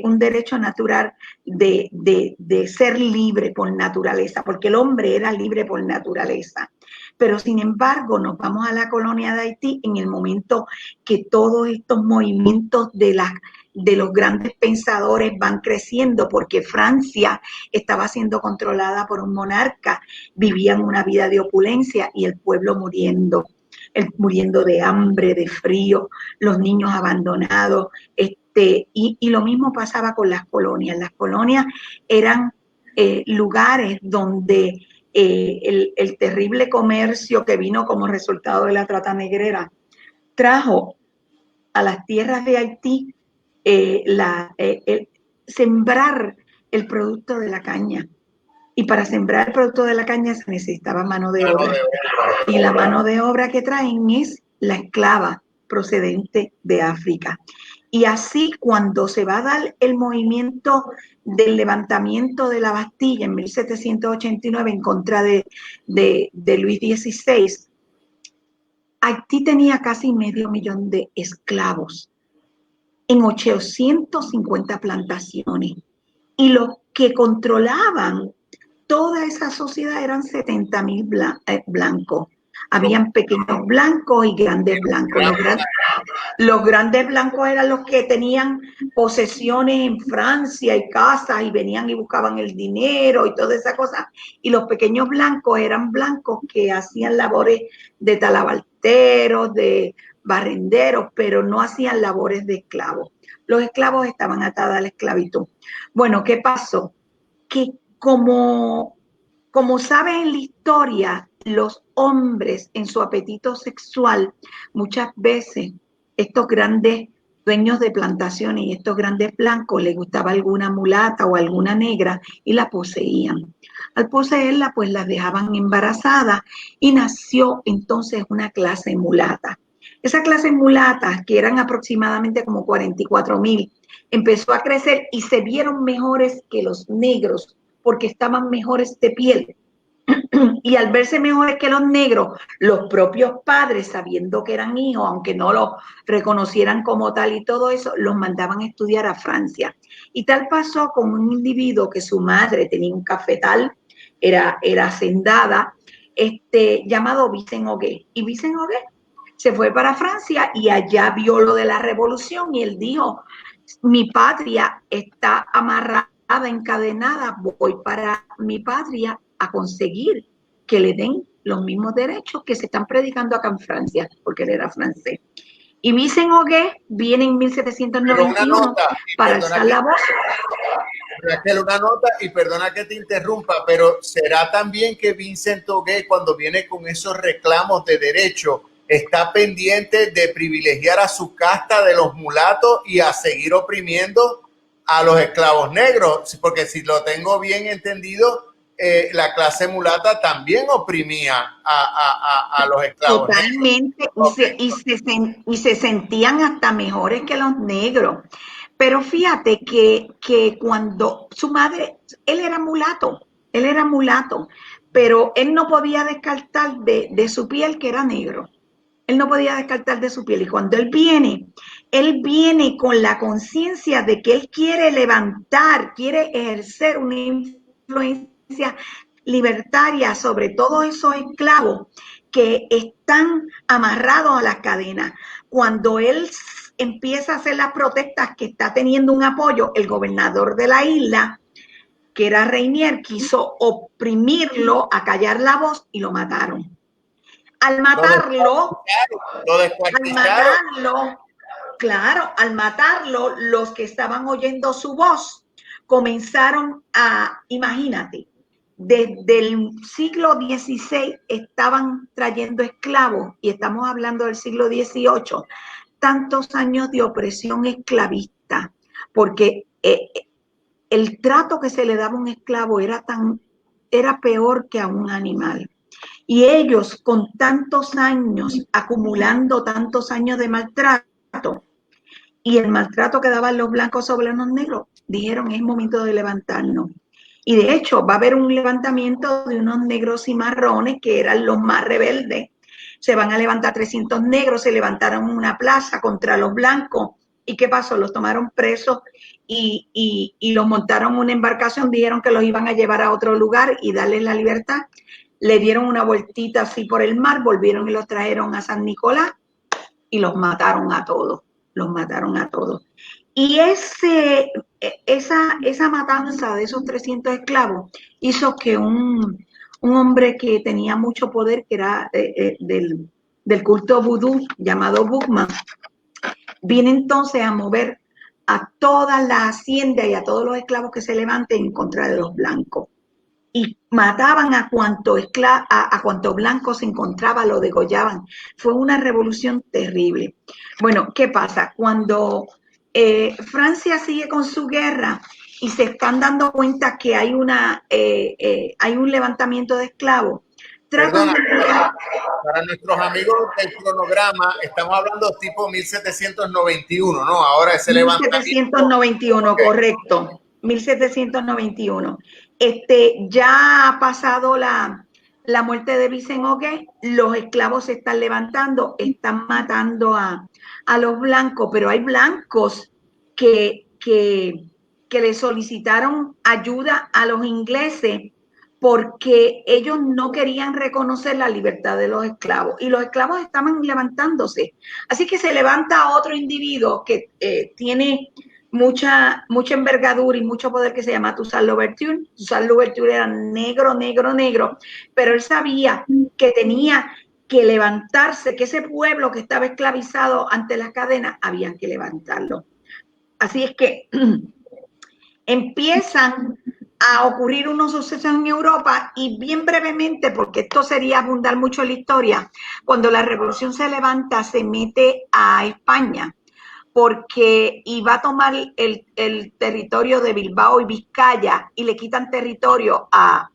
un derecho natural de ser libre por naturaleza, porque el hombre era libre por naturaleza. Pero sin embargo, nos vamos a la colonia de Haití en el momento que todos estos movimientos de los grandes pensadores van creciendo, porque Francia estaba siendo controlada por un monarca, vivían una vida de opulencia y el pueblo muriendo de hambre, de frío, los niños abandonados, y lo mismo pasaba con las colonias. Las colonias eran lugares donde el terrible comercio que vino como resultado de la trata negrera trajo a las tierras de Haití sembrar el producto de la caña. Y para sembrar el producto de la caña se necesitaba mano de obra. Y la mano de obra que traen es la esclava procedente de África. Y así, cuando se va a dar el movimiento del levantamiento de la Bastilla en 1789 en contra de Luis XVI, Haití tenía casi 500,000 de esclavos en 850 plantaciones. Y los que controlaban toda esa sociedad eran 70,000 blancos. Habían pequeños blancos y grandes blancos. Los grandes blancos eran los que tenían posesiones en Francia y casas y venían y buscaban el dinero y toda esa cosa. Y los pequeños blancos eran blancos que hacían labores de talabarteros, de barrenderos, pero no hacían labores de esclavos. Los esclavos estaban atados a la esclavitud. Bueno, ¿qué pasó? Que como saben en la historia, los hombres en su apetito sexual, muchas veces estos grandes dueños de plantaciones y estos grandes blancos les gustaba alguna mulata o alguna negra y la poseían. Al poseerla, pues las dejaban embarazadas y nació entonces una clase mulata. Esa clase mulata, que eran aproximadamente como 44,000, empezó a crecer y se vieron mejores que los negros porque estaban mejores de piel. Y al verse mejores que los negros, los propios padres, sabiendo que eran hijos, aunque no los reconocieran como tal y todo eso, los mandaban a estudiar a Francia. Y tal pasó con un individuo que su madre tenía un cafetal, era hacendada, llamado Vicent Huguet. Y Vicent Huguet se fue para Francia y allá vio lo de la revolución y él dijo, mi patria está amarrada, encadenada, voy para mi patria a conseguir que le den los mismos derechos que se están predicando acá en Francia, porque él era francés. Y Vicent Huguet viene en 1791 para alzar la voz. Raquel, una nota y perdona que te interrumpa, pero ¿será también que Vincent Huguet, cuando viene con esos reclamos de derecho, está pendiente de privilegiar a su casta de los mulatos y a seguir oprimiendo a los esclavos negros? Porque si lo tengo bien entendido, la clase mulata también oprimía a los esclavos totalmente, negros. Okay. y se sentían hasta mejores que los negros. Pero fíjate que cuando su madre, él era mulato, pero él no podía descartar de su piel que era negro. Él no podía descartar de su piel. Y cuando él viene con la conciencia de que él quiere levantar, quiere ejercer una influencia libertaria sobre todos esos esclavos que están amarrados a las cadenas. Cuando él empieza a hacer las protestas que está teniendo un apoyo, el gobernador de la isla, que era Reinier, quiso oprimirlo, acallar la voz y lo mataron. Al matarlo, al matarlo, los que estaban oyendo su voz comenzaron a, imagínate, desde el siglo XVI estaban trayendo esclavos, y estamos hablando del siglo XVIII, tantos años de opresión esclavista, porque el trato que se le daba a un esclavo era peor que a un animal. Y ellos, con tantos años, acumulando tantos años de maltrato, y el maltrato que daban los blancos sobre los negros, dijeron, es momento de levantarnos. Y de hecho, va a haber un levantamiento de unos negros y marrones, que eran los más rebeldes. Se van a levantar 300 negros, se levantaron en una plaza contra los blancos. ¿Y qué pasó? Los tomaron presos y los montaron en una embarcación, dijeron que los iban a llevar a otro lugar y darles la libertad. Le dieron una vueltita así por el mar, volvieron y los trajeron a San Nicolás y los mataron a todos. Y esa matanza de esos 300 esclavos hizo que un hombre que tenía mucho poder, que era del culto vudú, llamado Boukman, viene entonces a mover a toda la hacienda y a todos los esclavos que se levanten en contra de los blancos. Y mataban a cuanto blanco se encontraba, lo degollaban. Fue una revolución terrible. Bueno, ¿qué pasa? Cuando Francia sigue con su guerra y se están dando cuenta que hay un levantamiento de esclavos. Perdona, para nuestros amigos del cronograma, estamos hablando tipo 1791, ¿no? Ahora ese levantamiento. 1791, okay. Correcto. 1791. Ya ha pasado la muerte de Vicent Huguet, los esclavos se están levantando, están matando a los blancos, pero hay blancos que le solicitaron ayuda a los ingleses porque ellos no querían reconocer la libertad de los esclavos y los esclavos estaban levantándose. Así que se levanta otro individuo que tiene mucha envergadura y mucho poder, que se llama Toussaint Louverture. Toussaint Louverture era negro, negro, negro, pero él sabía que tenía que levantarse, que ese pueblo que estaba esclavizado ante las cadenas, habían que levantarlo. Así es que empiezan a ocurrir unos sucesos en Europa y bien brevemente, porque esto sería abundar mucho en la historia, cuando la revolución se levanta, se mete a España, porque iba a tomar el territorio de Bilbao y Vizcaya y le quitan territorio a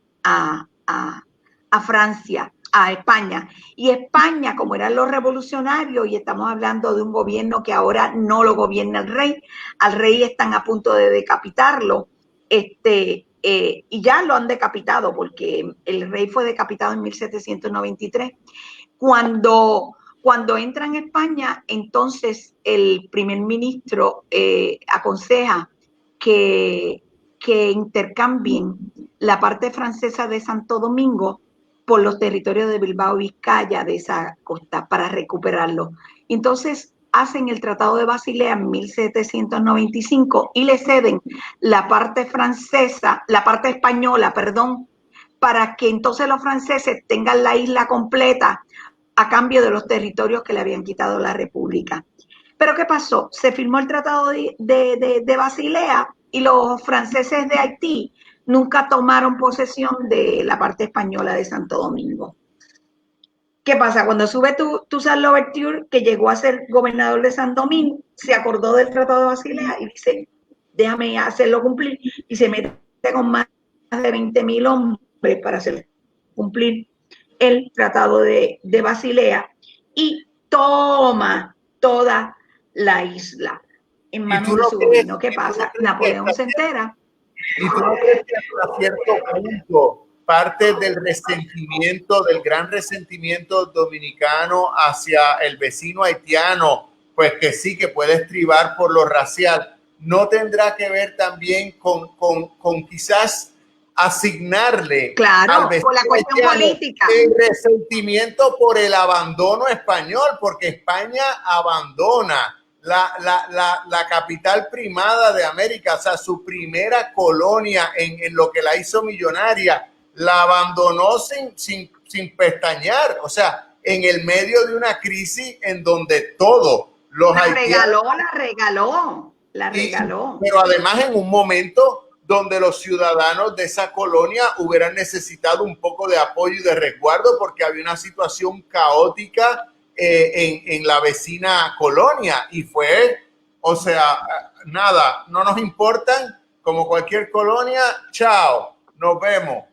Francia, a España. Y España, como eran los revolucionarios, y estamos hablando de un gobierno que ahora no lo gobierna el rey, al rey están a punto de decapitarlo, y ya lo han decapitado, porque el rey fue decapitado en 1793. Cuando entra en España, entonces el primer ministro aconseja que intercambien la parte francesa de Santo Domingo por los territorios de Bilbao y Vizcaya, de esa costa, para recuperarlo. Entonces hacen el Tratado de Basilea en 1795 y le ceden la parte francesa, la parte española, perdón, para que entonces los franceses tengan la isla completa a cambio de los territorios que le habían quitado la República. Pero ¿qué pasó? Se firmó el Tratado de Basilea y los franceses de Haití nunca tomaron posesión de la parte española de Santo Domingo. ¿Qué pasa? Cuando sube Toussaint Louverture, que llegó a ser gobernador de San Domingo, se acordó del Tratado de Basilea y dice, déjame hacerlo cumplir, y se mete con más de 20,000 hombres para hacer cumplir el Tratado de Basilea y toma toda la isla en manos de su gobierno. ¿Qué pasa? Napoleón se entera. ¿Y tú no crees que hasta cierto punto parte del resentimiento, del gran resentimiento dominicano hacia el vecino haitiano, pues que sí, que puede estribar por lo racial, no tendrá que ver también con quizás asignarle al vecino con la cuestión política el resentimiento por el abandono español, porque España abandona la capital primada de América, o sea, su primera colonia en lo que la hizo millonaria, la abandonó sin pestañear, o sea, en el medio de una crisis en donde todos los haitianos... La regaló. Pero además en un momento donde los ciudadanos de esa colonia hubieran necesitado un poco de apoyo y de resguardo porque había una situación caótica en la vecina colonia y fue, o sea, nada, no nos importan, como cualquier colonia, chao, nos vemos.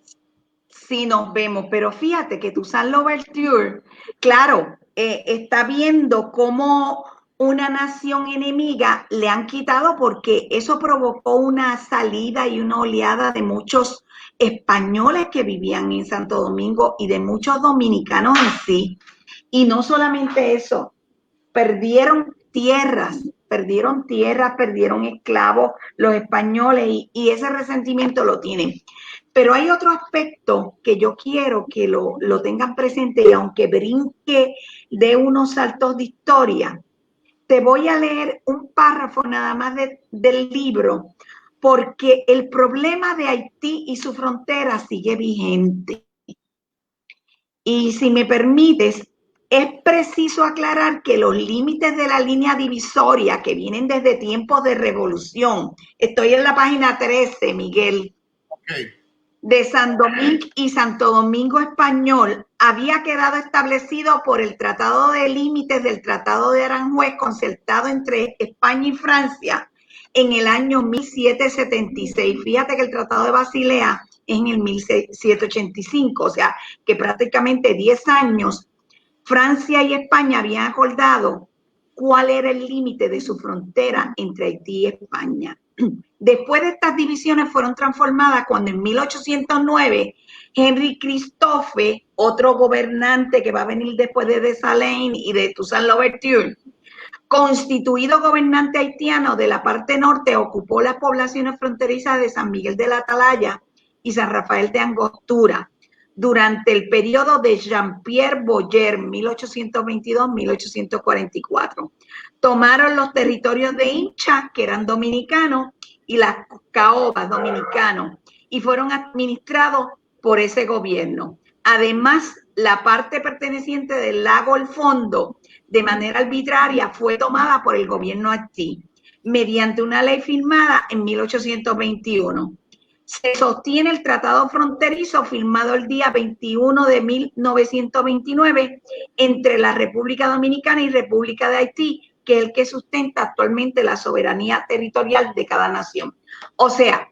Sí, nos vemos, pero fíjate que Toussaint Louverture, claro, está viendo cómo una nación enemiga le han quitado, porque eso provocó una salida y una oleada de muchos españoles que vivían en Santo Domingo y de muchos dominicanos en sí. Y no solamente eso, perdieron tierras, perdieron esclavos los españoles y ese resentimiento lo tienen. Pero hay otro aspecto que yo quiero que lo tengan presente, y aunque brinque de unos saltos de historia, te voy a leer un párrafo nada más del libro, porque el problema de Haití y su frontera sigue vigente. Y si me permites, es preciso aclarar que los límites de la línea divisoria que vienen desde tiempos de revolución, estoy en la página 13, Miguel, de San Domingo y Santo Domingo Español, había quedado establecido por el Tratado de Límites del Tratado de Aranjuez, concertado entre España y Francia en el año 1776. Fíjate que el Tratado de Basilea es en el 1785, o sea que prácticamente 10 años Francia y España habían acordado cuál era el límite de su frontera entre Haití y España. Después de estas divisiones fueron transformadas cuando en 1809 Henry Christophe, otro gobernante que va a venir después de Dessalines y de Toussaint Louverture, constituido gobernante haitiano de la parte norte, ocupó las poblaciones fronterizas de San Miguel de la Atalaya y San Rafael de Angostura durante el periodo de Jean-Pierre Boyer, 1822-1844. Tomaron los territorios de Hincha, que eran dominicanos, y las caobas dominicanos, y fueron administrados por ese gobierno. Además, la parte perteneciente del lago El Fondo, de manera arbitraria, fue tomada por el gobierno Haití, mediante una ley firmada en 1821. Se sostiene el tratado fronterizo firmado el día 21 de 1929 entre la República Dominicana y República de Haití, que es el que sustenta actualmente la soberanía territorial de cada nación. O sea,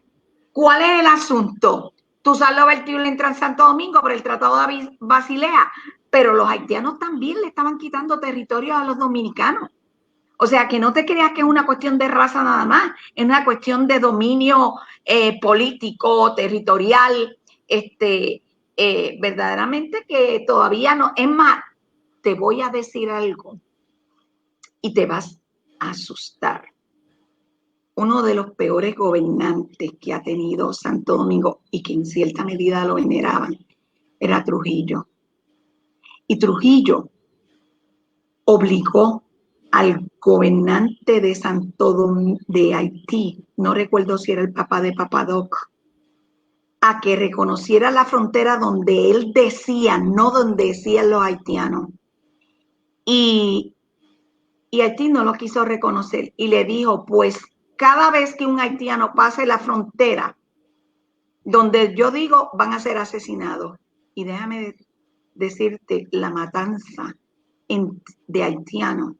¿cuál es el asunto? Toussaint Louverture entra en Santo Domingo por el Tratado de Basilea, pero los haitianos también le estaban quitando territorio a los dominicanos. O sea, que no te creas que es una cuestión de raza nada más, es una cuestión de dominio político, territorial, verdaderamente que todavía no. Es más, te voy a decir algo y te vas a asustar. Uno de los peores gobernantes que ha tenido Santo Domingo y que en cierta medida lo veneraban era Trujillo. Y Trujillo obligó al gobernante de Santo Domingo de Haití, no recuerdo si era el papá de Papadoc, a que reconociera la frontera donde él decía, no donde decían los haitianos. Y Haití no lo quiso reconocer y le dijo, pues cada vez que un haitiano pase la frontera, donde yo digo van a ser asesinados. Y déjame decirte, la matanza de haitianos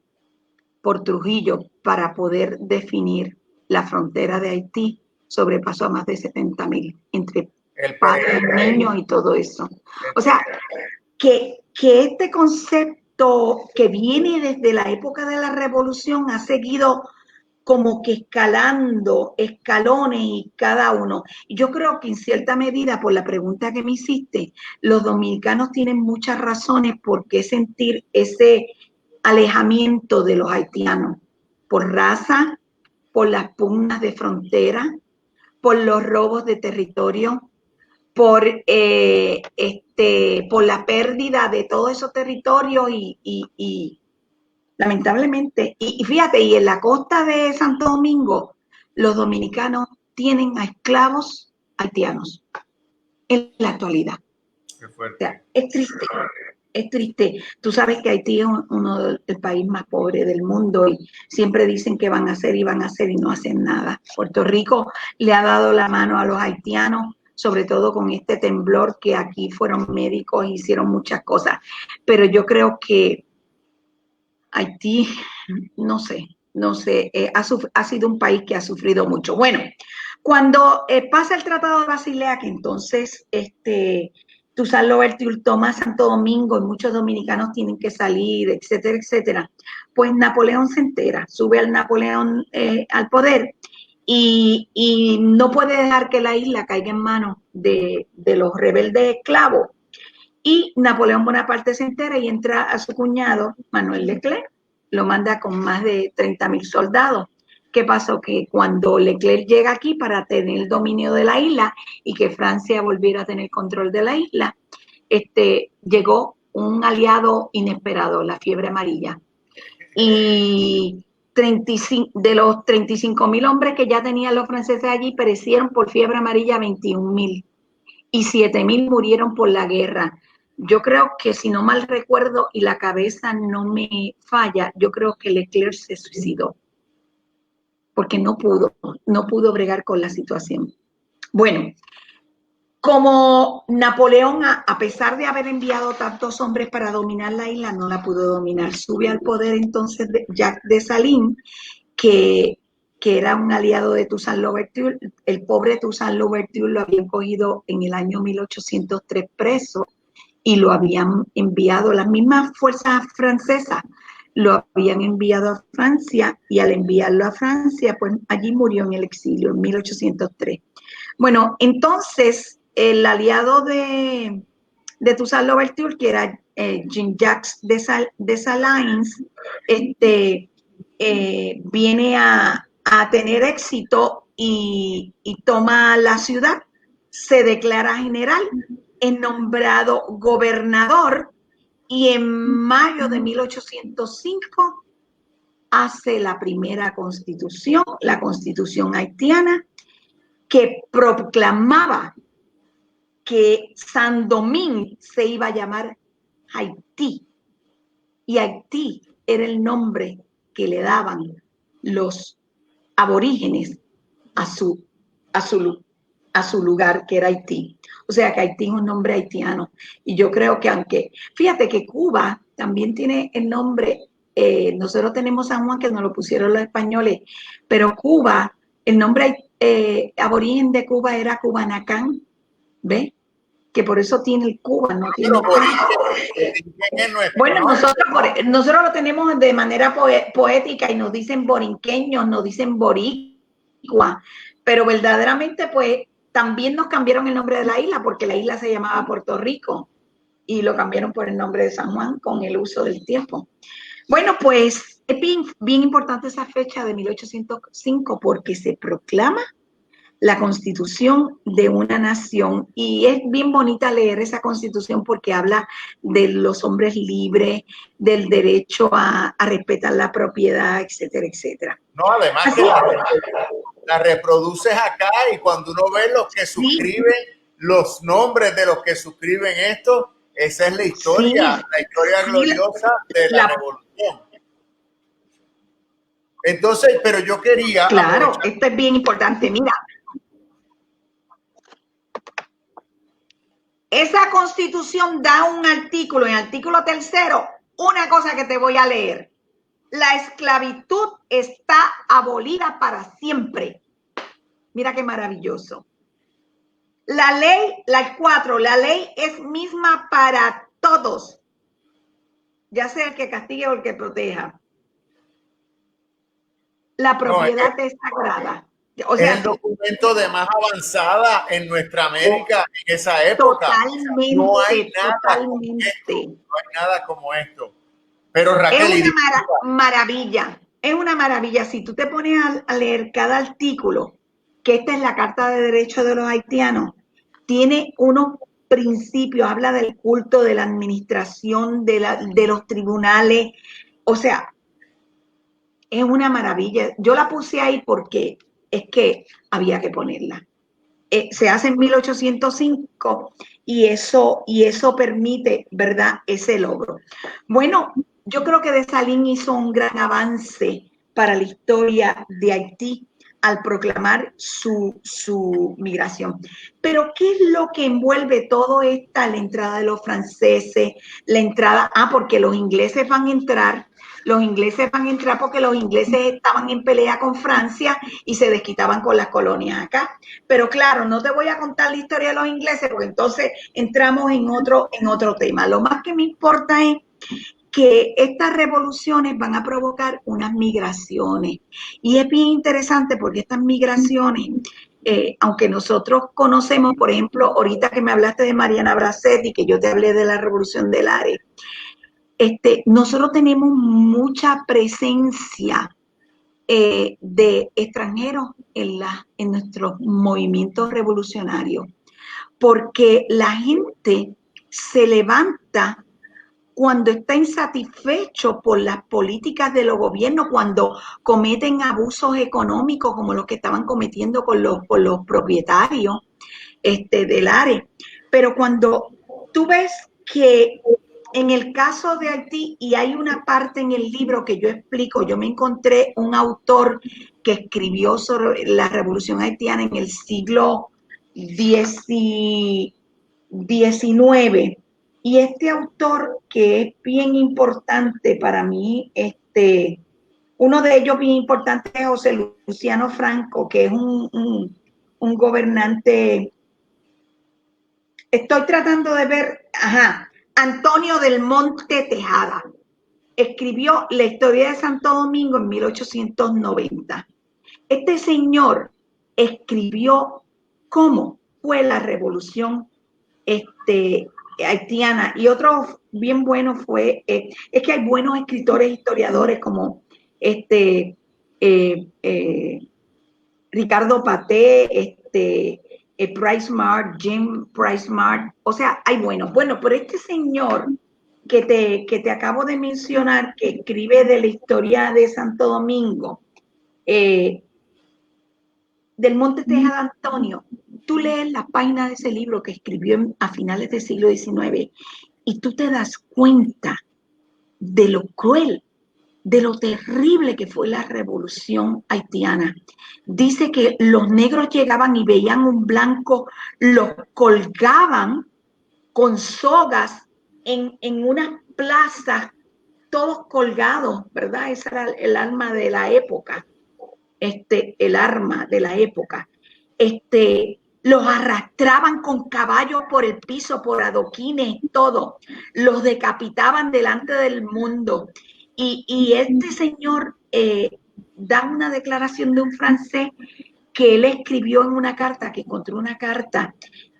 por Trujillo para poder definir la frontera de Haití sobrepasó a más de 70,000 entre padres, niños y todo eso. O sea, que este concepto que viene desde la época de la Revolución ha seguido como que escalando escalones y cada uno. Y yo creo que en cierta medida, por la pregunta que me hiciste, los dominicanos tienen muchas razones por qué sentir ese alejamiento de los haitianos, por raza, por las pugnas de frontera, por los robos de territorio, por la pérdida de todos esos territorios y lamentablemente, y fíjate, y en la costa de Santo Domingo, los dominicanos tienen a esclavos haitianos en la actualidad. Qué fuerte. O sea, es triste. Es triste. Tú sabes que Haití es uno del país más pobre del mundo y siempre dicen que van a hacer y van a hacer y no hacen nada. Puerto Rico le ha dado la mano a los haitianos, sobre todo con este temblor que aquí fueron médicos e hicieron muchas cosas. Pero yo creo que Haití, no sé, ha sido un país que ha sufrido mucho. Bueno, cuando pasa el Tratado de Basilea, que entonces Toussaint Louverture toma Santo Domingo y muchos dominicanos tienen que salir, etcétera, etcétera, pues Napoleón se entera, sube al Napoleón al poder y no puede dejar que la isla caiga en manos de los rebeldes esclavos. Y Napoleón Bonaparte se entera y entra a su cuñado, Manuel Leclerc, lo manda con más de 30,000 soldados. ¿Qué pasó? Que cuando Leclerc llega aquí para tener el dominio de la isla y que Francia volviera a tener control de la isla, llegó un aliado inesperado, la fiebre amarilla. Y de los 35,000 hombres que ya tenían los franceses allí, perecieron por fiebre amarilla 21,000 y 7,000 murieron por la guerra. Yo creo que, si no mal recuerdo y la cabeza no me falla, yo creo que Leclerc se suicidó porque no pudo bregar con la situación. Bueno, como Napoleón, a pesar de haber enviado tantos hombres para dominar la isla, no la pudo dominar. Sube al poder entonces Jacques Dessalines, que era un aliado de Toussaint Louverture. El pobre Toussaint Louverture lo habían cogido en el año 1803 preso y lo habían enviado, las mismas fuerzas francesas lo habían enviado a Francia, y al enviarlo a Francia, pues allí murió en el exilio en 1803. Bueno, entonces el aliado de Toussaint Louverture, que era Jean-Jacques Dessalines, viene a tener éxito y toma la ciudad, se declara general, es nombrado gobernador y en mayo de 1805 hace la primera constitución, la constitución haitiana, que proclamaba que San Domingo se iba a llamar Haití. Y Haití era el nombre que le daban los aborígenes a su lugar, que era Haití. O sea que Haití es un nombre haitiano. Y yo creo que aunque, fíjate que Cuba también tiene el nombre, nosotros tenemos San Juan que nos lo pusieron los españoles, pero Cuba, el nombre aborigen de Cuba era Cubanacán, ¿ves? Que por eso tiene el Cuba, no tiene el bueno, nosotros lo tenemos de manera poética y nos dicen borinqueños, nos dicen boricua, pero verdaderamente pues también nos cambiaron el nombre de la isla porque la isla se llamaba Puerto Rico y lo cambiaron por el nombre de San Juan con el uso del tiempo. Bueno, pues es bien importante esa fecha de 1805 porque se proclama la constitución de una nación y es bien bonita leer esa constitución porque habla de los hombres libres, del derecho a respetar la propiedad, etcétera, etcétera. No, además que la reproduces acá y cuando uno ve los que suscriben, los nombres de los que suscriben esto, esa es la historia gloriosa de la revolución. Entonces, pero yo quería... Claro, esto es bien importante, mira. Esa constitución da un artículo, en el artículo 3, una cosa que te voy a leer. La esclavitud está abolida para siempre. Mira qué maravilloso. La ley, la 4, la ley es misma para todos, ya sea el que castigue o el que proteja. La propiedad es sagrada. O sea, es el documento de más avanzada en nuestra América en esa época. Totalmente, no hay nada totalmente. No hay nada como esto. Pero Raquel, es una maravilla, es una maravilla. Si tú te pones a leer cada artículo, que esta es la Carta de Derechos de los Haitianos, tiene unos principios, habla del culto, de la administración, de los tribunales, o sea, es una maravilla. Yo la puse ahí porque es que había que ponerla. Se hace en 1805 y eso permite, ¿verdad?, ese logro. Bueno, yo creo que Dessalines hizo un gran avance para la historia de Haití al proclamar su migración. Pero ¿qué es lo que envuelve todo esto? La entrada de los franceses, la entrada, porque los ingleses van a entrar porque los ingleses estaban en pelea con Francia y se desquitaban con las colonias acá. Pero claro, no te voy a contar la historia de los ingleses porque entonces entramos en otro tema. Lo más que me importa es que estas revoluciones van a provocar unas migraciones. Y es bien interesante porque estas migraciones, aunque nosotros conocemos, por ejemplo, ahorita que me hablaste de Mariana Bracetti, que yo te hablé de la Revolución del Are, nosotros tenemos mucha presencia de extranjeros en nuestros movimientos revolucionarios, porque la gente se levanta cuando está insatisfecho por las políticas de los gobiernos, cuando cometen abusos económicos como los que estaban cometiendo con los propietarios del área. Pero cuando tú ves que en el caso de Haití, y hay una parte en el libro que yo explico, yo me encontré un autor que escribió sobre la revolución haitiana en el siglo XIX, y este autor que es bien importante para mí, uno de ellos bien importante es José Luciano Franco, que es un gobernante. Estoy tratando de ver, Antonio del Monte Tejada escribió La historia de Santo Domingo en 1890. Este señor escribió cómo fue la revolución haitiana, y otro bien bueno fue, es que hay buenos escritores, historiadores como Ricardo Paté, Price Mart, Jim Price Mart, o sea, hay buenos. Bueno, pero este señor que te acabo de mencionar, que escribe de la historia de Santo Domingo, del Monte Tejada Antonio, tú lees la página de ese libro que escribió a finales del siglo XIX y tú te das cuenta de lo cruel, de lo terrible que fue la revolución haitiana. Dice que los negros llegaban y veían un blanco, los colgaban con sogas en unas plazas, todos colgados, ¿verdad? Esa era el arma de la época. El arma de la época. Los arrastraban con caballos por el piso, por adoquines, todo. Los decapitaban delante del mundo. Y este señor da una declaración de un francés que él escribió en una carta, que encontró una carta,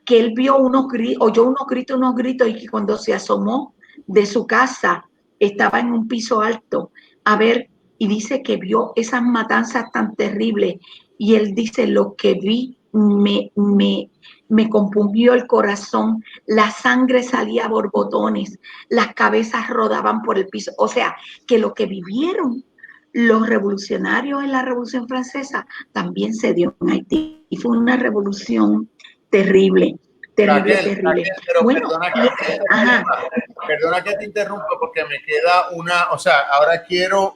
que él vio oyó unos gritos, y que cuando se asomó de su casa, estaba en un piso alto, a ver, y dice que vio esas matanzas tan terribles, y él dice, lo que vi me compungió el corazón, la sangre salía a borbotones, las cabezas rodaban por el piso, o sea, que lo que vivieron los revolucionarios en la Revolución Francesa también se dio en Haití, y fue una revolución terrible, terrible, Raquel, terrible. Raquel, pero Bueno, perdona que te interrumpa porque me queda o sea, ahora quiero,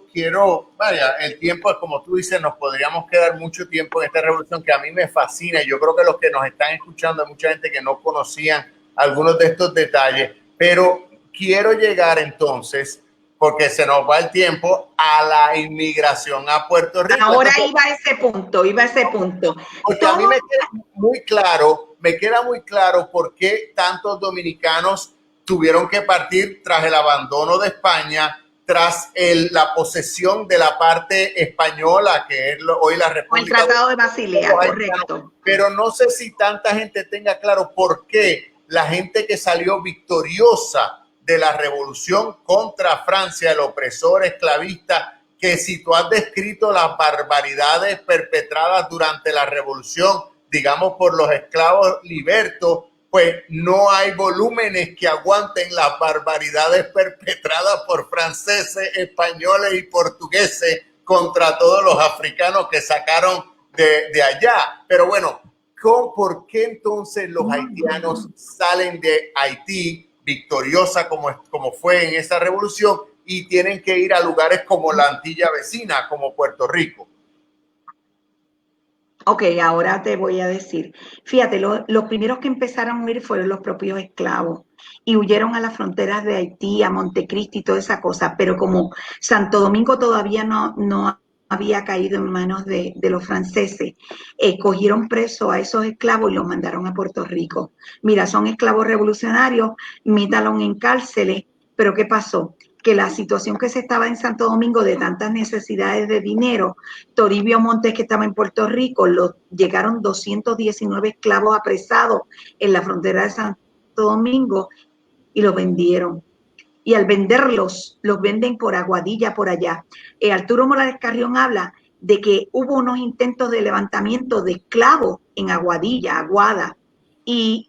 vaya, el tiempo es como tú dices, nos podríamos quedar mucho tiempo en esta revolución que a mí me fascina y yo creo que los que nos están escuchando, hay mucha gente que no conocían algunos de estos detalles, pero quiero llegar entonces, porque se nos va el tiempo, a la inmigración a Puerto Rico. Ahora entonces, iba a ese punto. Porque a mí me queda muy claro por qué tantos dominicanos tuvieron que partir tras el abandono de España, tras la posesión de la parte española, que es hoy la República. El Tratado de Basilea, correcto. Pero no sé si tanta gente tenga claro por qué la gente que salió victoriosa de la revolución contra Francia, el opresor esclavista, que si tú has descrito las barbaridades perpetradas durante la revolución, digamos por los esclavos libertos, pues no hay volúmenes que aguanten las barbaridades perpetradas por franceses, españoles y portugueses contra todos los africanos que sacaron de allá. Pero bueno, ¿por qué entonces los haitianos salen de Haití victoriosa como fue en esa revolución y tienen que ir a lugares como la Antilla vecina, como Puerto Rico? Ok, ahora te voy a decir. Fíjate, los primeros que empezaron a huir fueron los propios esclavos y huyeron a las fronteras de Haití, a Montecristi y toda esa cosa, pero como Santo Domingo todavía no había caído en manos de los franceses, cogieron preso a esos esclavos y los mandaron a Puerto Rico. Mira, son esclavos revolucionarios, métalos en cárceles, pero ¿qué pasó? Que la situación que se estaba en Santo Domingo de tantas necesidades de dinero, Toribio Montes, que estaba en Puerto Rico, llegaron 219 esclavos apresados en la frontera de Santo Domingo y los vendieron. Y al venderlos, los venden por Aguadilla, por allá. Arturo Morales Carrión habla de que hubo unos intentos de levantamiento de esclavos en Aguadilla, Aguada, y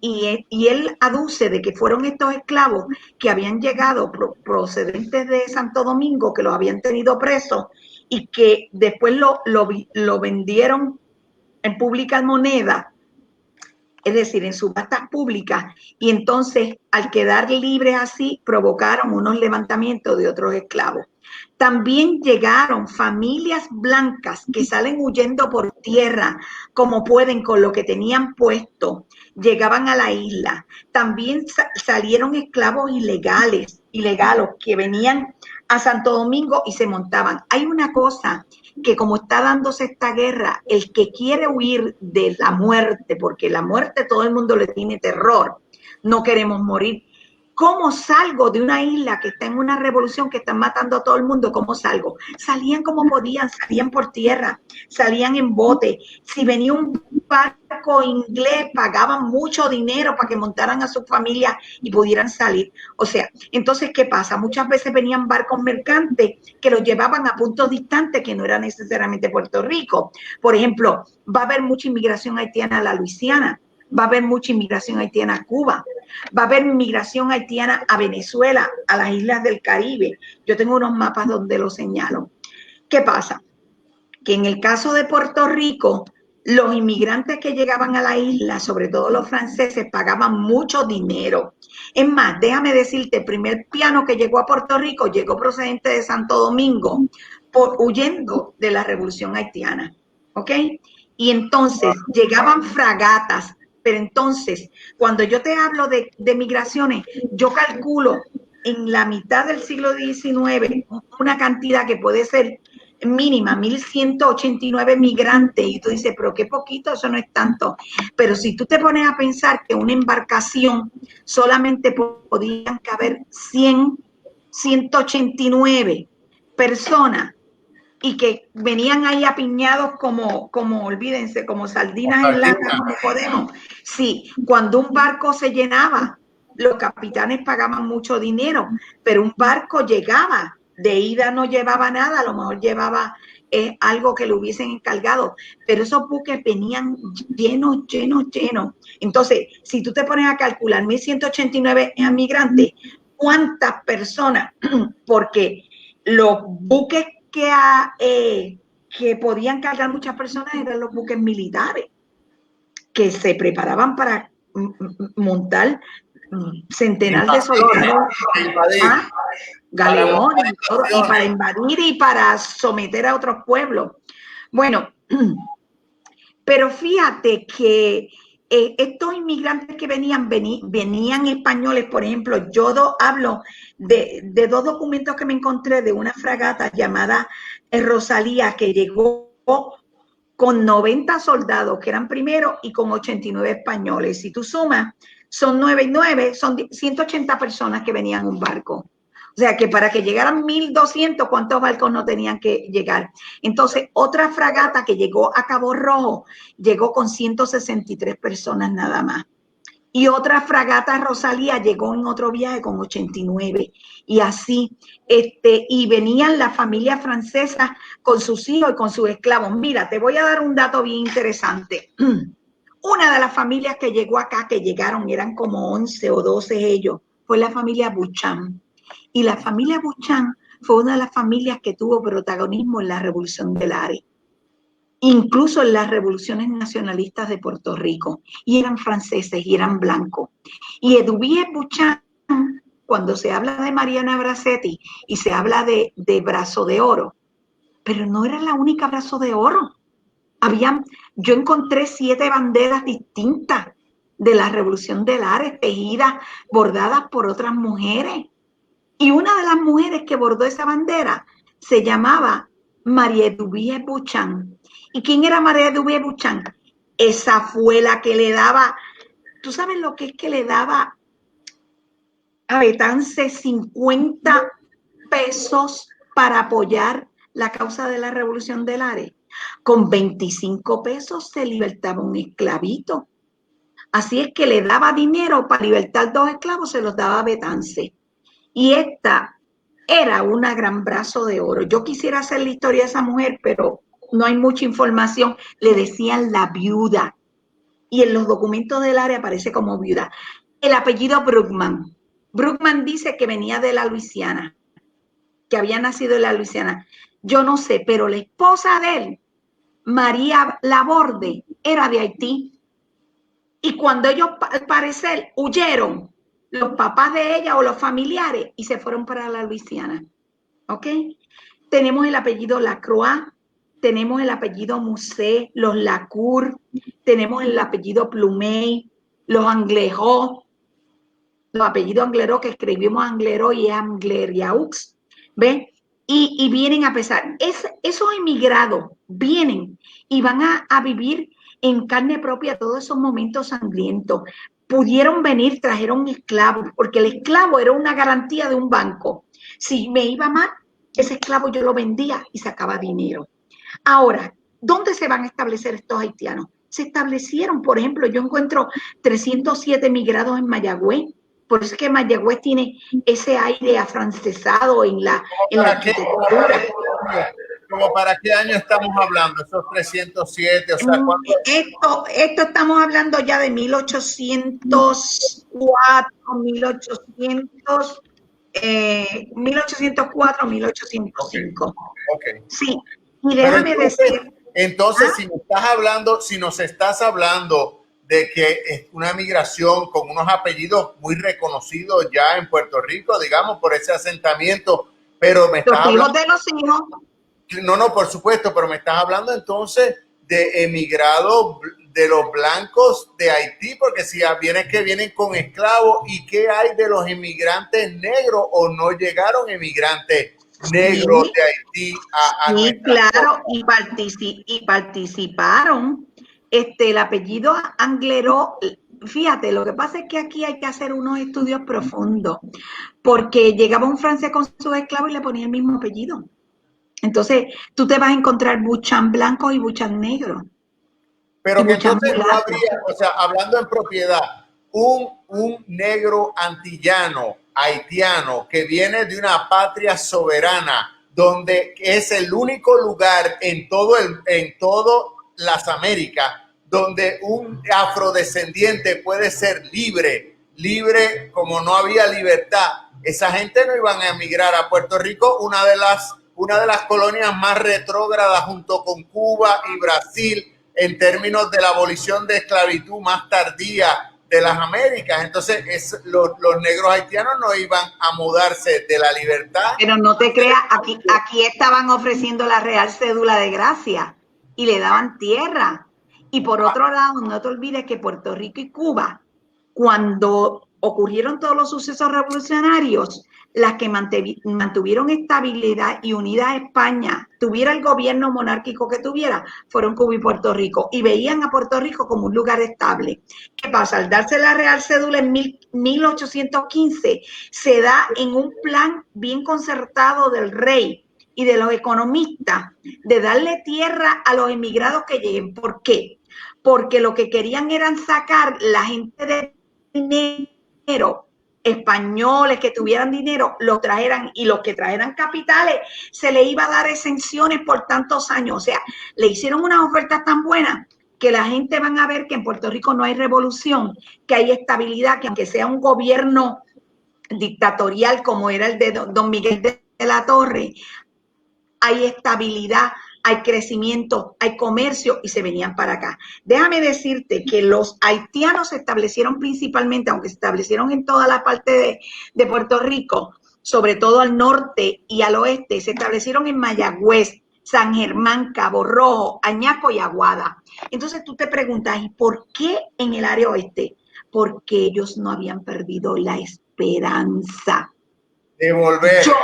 él aduce de que fueron estos esclavos que habían llegado procedentes de Santo Domingo, que los habían tenido presos y que después lo vendieron en pública moneda, es decir, en subastas públicas, y entonces al quedar libres así provocaron unos levantamientos de otros esclavos. También llegaron familias blancas que salen huyendo por tierra como pueden con lo que tenían puesto, llegaban a la isla. También salieron esclavos ilegales que venían a Santo Domingo y se montaban. Hay una cosa que como está dándose esta guerra, el que quiere huir de la muerte, porque la muerte todo el mundo le tiene terror, no queremos morir. ¿Cómo salgo de una isla que está en una revolución que están matando a todo el mundo? ¿Cómo salgo? Salían como podían, salían por tierra, salían en bote. Si venía un barco inglés, pagaban mucho dinero para que montaran a su familia y pudieran salir. O sea, entonces, ¿qué pasa? Muchas veces venían barcos mercantes que los llevaban a puntos distantes que no era necesariamente Puerto Rico. Por ejemplo, va a haber mucha inmigración haitiana a la Luisiana. va a haber mucha inmigración haitiana a Cuba, va a haber inmigración haitiana a Venezuela, a las islas del Caribe. Yo tengo unos mapas donde lo señalo. ¿Qué pasa? Que en el caso de Puerto Rico, los inmigrantes que llegaban a la isla, sobre todo los franceses, pagaban mucho dinero. Es más, déjame decirte, el primer piano que llegó a Puerto Rico llegó procedente de Santo Domingo, huyendo de la revolución haitiana, ¿ok? Y entonces llegaban fragatas, pero entonces, cuando yo te hablo de migraciones, yo calculo en la mitad del siglo XIX una cantidad que puede ser mínima, 1.189 migrantes, y tú dices, pero qué poquito, eso no es tanto. Pero si tú te pones a pensar que una embarcación solamente podían caber 189 personas y que venían ahí apiñados como olvídense, como sardinas en lata, como podemos. Sí, cuando un barco se llenaba, los capitanes pagaban mucho dinero, pero un barco llegaba, de ida no llevaba nada, a lo mejor llevaba algo que le hubiesen encargado, pero esos buques venían llenos. Entonces, si tú te pones a calcular 1.189 migrantes, ¿cuántas personas? Porque los buques que podían cargar muchas personas eran los buques militares, que se preparaban para montar centenares de soldados, galeones, y para invadir y para someter a otros pueblos. Bueno, pero fíjate que estos inmigrantes que venían españoles, por ejemplo, yo hablo de dos documentos que me encontré de una fragata llamada Rosalía, que llegó con 90 soldados, que eran primeros, y con 89 españoles. Si tú sumas, son 9 y 9, son 180 personas que venían en un barco. O sea, que para que llegaran 1.200, ¿cuántos barcos no tenían que llegar? Entonces, otra fragata que llegó a Cabo Rojo, llegó con 163 personas nada más. Y otra fragata Rosalía llegó en otro viaje con 89. Y así, y venían las familias francesas con sus hijos y con sus esclavos. Mira, te voy a dar un dato bien interesante. Una de las familias que llegó acá, que llegaron, eran como 11 o 12 ellos, fue la familia Buchan. Y la familia Buchan fue una de las familias que tuvo protagonismo en la Revolución del Are, incluso en las revoluciones nacionalistas de Puerto Rico, y eran franceses y eran blancos. Y Eduviges Buchan, cuando se habla de Mariana Bracetti y se habla de Brazo de Oro, pero no era la única Brazo de Oro. Yo encontré 7 banderas distintas de la Revolución del Are, tejidas, bordadas por otras mujeres. Y una de las mujeres que bordó esa bandera se llamaba María Eduviges Buchan. ¿Y quién era María Eduviges Buchan? Esa fue la que le daba, ¿tú sabes lo que es que le daba a Betance 50 pesos para apoyar la causa de la Revolución del Are? Con 25 pesos se libertaba un esclavito. Así es que le daba dinero para libertar 2 esclavos, se los daba a Betance. Y esta era una gran Brazo de Oro. Yo quisiera hacer la historia de esa mujer, pero no hay mucha información. Le decían la viuda. Y en los documentos del área aparece como viuda. El apellido Bruckman. Bruckman dice que venía de la Luisiana, que había nacido en la Luisiana. Yo no sé, pero la esposa de él, María Laborde, era de Haití. Y cuando ellos, al parecer, huyeron, los papás de ella o los familiares, y se fueron para la Luisiana. ¿Ok? Tenemos el apellido Lacroix, tenemos el apellido Musset, los Lacour, tenemos el apellido Plumey, los Anglerot, los apellidos Anglerot, que escribimos Anglerot y Angleriaux, ¿ven? Y vienen a pesar. Esos emigrados vienen y van a vivir en carne propia todos esos momentos sangrientos. Pudieron venir, trajeron esclavos, porque el esclavo era una garantía de un banco. Si me iba mal, ese esclavo yo lo vendía y sacaba dinero. Ahora, ¿dónde se van a establecer estos haitianos? Se establecieron, por ejemplo, yo encuentro 307 migrados en Mayagüez. Por eso es que Mayagüez tiene ese aire afrancesado en la arquitectura. ¿Como para qué año estamos hablando? Esos 307, o sea, ¿cuánto? Esto estamos hablando ya de 1804, 1804, 1805. Okay. Sí, y Pero déjame decir. entonces, si nos estás hablando de que es una migración con unos apellidos muy reconocidos ya en Puerto Rico, digamos, por ese asentamiento, pero me estás Los hijos hablando, de los hijos. no, por supuesto, pero me estás hablando entonces de emigrados de los blancos de Haití, porque si vienen con esclavos, ¿y qué hay de los inmigrantes negros o no llegaron emigrantes negros de Haití a Sí, nuestra claro, y participaron. El apellido Angleró, fíjate, lo que pasa es que aquí hay que hacer unos estudios profundos, porque llegaba un francés con sus esclavos y le ponía el mismo apellido. Entonces, tú te vas a encontrar Buchan blancos y Buchan negros. Pero que entonces no habría, o sea, hablando en propiedad, un negro antillano, haitiano, que viene de una patria soberana, donde es el único lugar en todo las Américas, donde un afrodescendiente puede ser libre como no había libertad. Esa gente no iban a emigrar a Puerto Rico, una de las colonias más retrógradas junto con Cuba y Brasil, en términos de la abolición de esclavitud más tardía de las Américas. Entonces, los negros haitianos no iban a mudarse de la libertad. Pero no te creas, aquí estaban ofreciendo la Real Cédula de Gracia y le daban tierra. Y por otro lado, no te olvides que Puerto Rico y Cuba, cuando ocurrieron todos los sucesos revolucionarios, las que mantuvieron estabilidad y unida a España, tuviera el gobierno monárquico que tuviera, fueron Cuba y Puerto Rico, y veían a Puerto Rico como un lugar estable. ¿Qué pasa? Al darse la Real Cédula en 1815, se da en un plan bien concertado del rey y de los economistas de darle tierra a los emigrados que lleguen. ¿Por qué? Porque lo que querían eran sacar la gente de dinero, españoles que tuvieran dinero, lo trajeran, y los que trajeran capitales se le iba a dar exenciones por tantos años. O sea, le hicieron unas ofertas tan buenas que la gente van a ver que en Puerto Rico no hay revolución, que hay estabilidad, que aunque sea un gobierno dictatorial como era el de don Miguel de la Torre, hay estabilidad, hay crecimiento, hay comercio, y se venían para acá. Déjame decirte que los haitianos se establecieron principalmente, aunque se establecieron en toda la parte de Puerto Rico, sobre todo al norte y al oeste, se establecieron en Mayagüez, San Germán, Cabo Rojo, Añaco y Aguada. Entonces tú te preguntas, ¿y por qué en el área oeste? Porque ellos no habían perdido la esperanza De volver. Yo,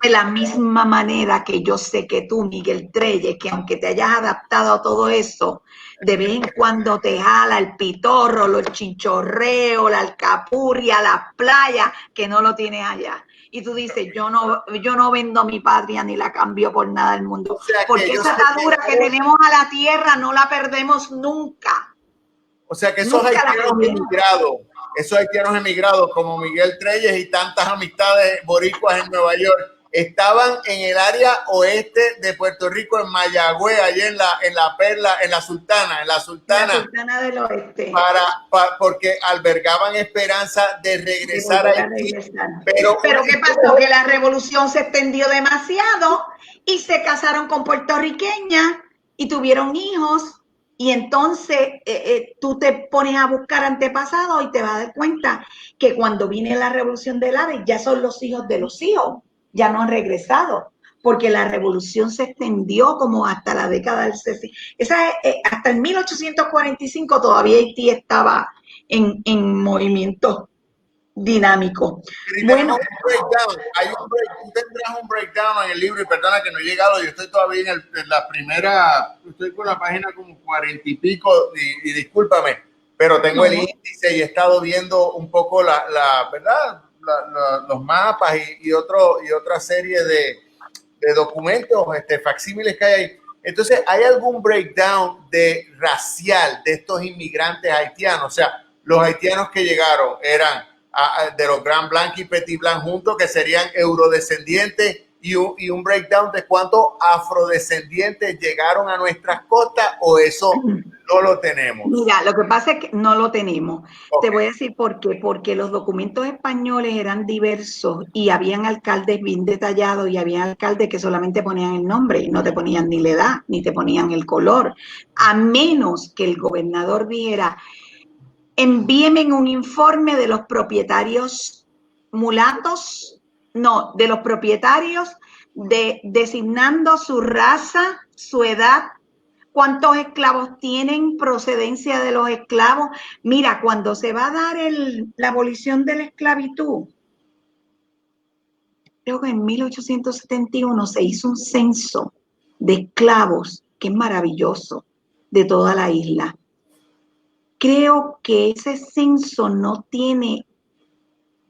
de la misma manera que yo sé que tú, Miguel Treyes, que aunque te hayas adaptado a todo eso, de vez en cuando te jala el pitorro, los chinchorreos, la alcapurria, la playa, que no lo tienes allá. Y tú dices, yo no vendo mi patria ni la cambio por nada del mundo. O sea, porque esa atadura que tenemos a la tierra no la perdemos nunca. O sea, que esos haitianos emigrados como Miguel Treyes y tantas amistades boricuas en Nueva York, estaban en el área oeste de Puerto Rico, en Mayagüez, allí en la Perla, en la Sultana del Oeste. Porque albergaban esperanza de regresar a Haití. Pero ¿qué pasó? Que la revolución se extendió demasiado y se casaron con puertorriqueñas y tuvieron hijos. Y entonces tú te pones a buscar antepasados y te vas a dar cuenta que cuando viene la revolución del ADE ya son los hijos de los hijos, ya no han regresado, porque la revolución se extendió como hasta la década del 60. Hasta el 1845 todavía Haití estaba en movimiento dinámico. Bueno, tú tendrás un breakdown en el libro, y perdona que no he llegado, yo estoy todavía en la primera, estoy con la página como 40 y pico, y discúlpame, pero tengo el índice y he estado viendo un poco ¿verdad? Los mapas y otra serie de documentos, facsímiles que hay ahí. Entonces, ¿hay algún breakdown racial de estos inmigrantes haitianos? O sea, los haitianos que llegaron eran de los Grand Blanc y Petit Blanc juntos, que serían eurodescendientes, y un breakdown de cuántos afrodescendientes llegaron a nuestras costas, o eso no lo tenemos? Mira, lo que pasa es que no lo tenemos. Te Okay. voy a decir por qué. Porque los documentos españoles eran diversos y habían alcaldes bien detallados y había alcaldes que solamente ponían el nombre y no te ponían ni la edad, ni te ponían el color. A menos que el gobernador dijera, envíenme un informe de los propietarios mulatos, no, de los propietarios designando su raza, su edad, cuántos esclavos tienen, procedencia de los esclavos. Mira, cuando se va a dar la abolición de la esclavitud, creo que en 1871 se hizo un censo de esclavos, que es maravilloso, de toda la isla. Creo que ese censo no tiene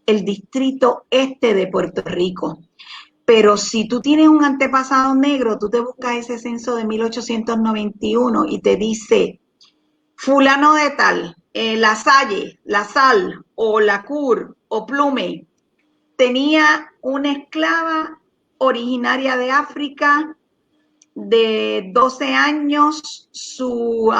el distrito este de Puerto Rico. Pero si tú tienes un antepasado negro, tú te buscas ese censo de 1891 y te dice, fulano de tal, La Salle, La Sal, o La Cour, o Plumey, tenía una esclava originaria de África de 12 años, su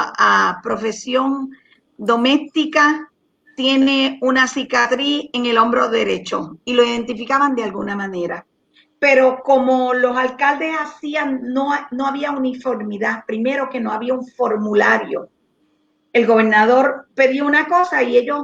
profesión doméstica, tiene una cicatriz en el hombro derecho y lo identificaban de alguna manera. Pero como los alcaldes hacían, no había uniformidad. Primero que no había un formulario. El gobernador pedía una cosa y ellos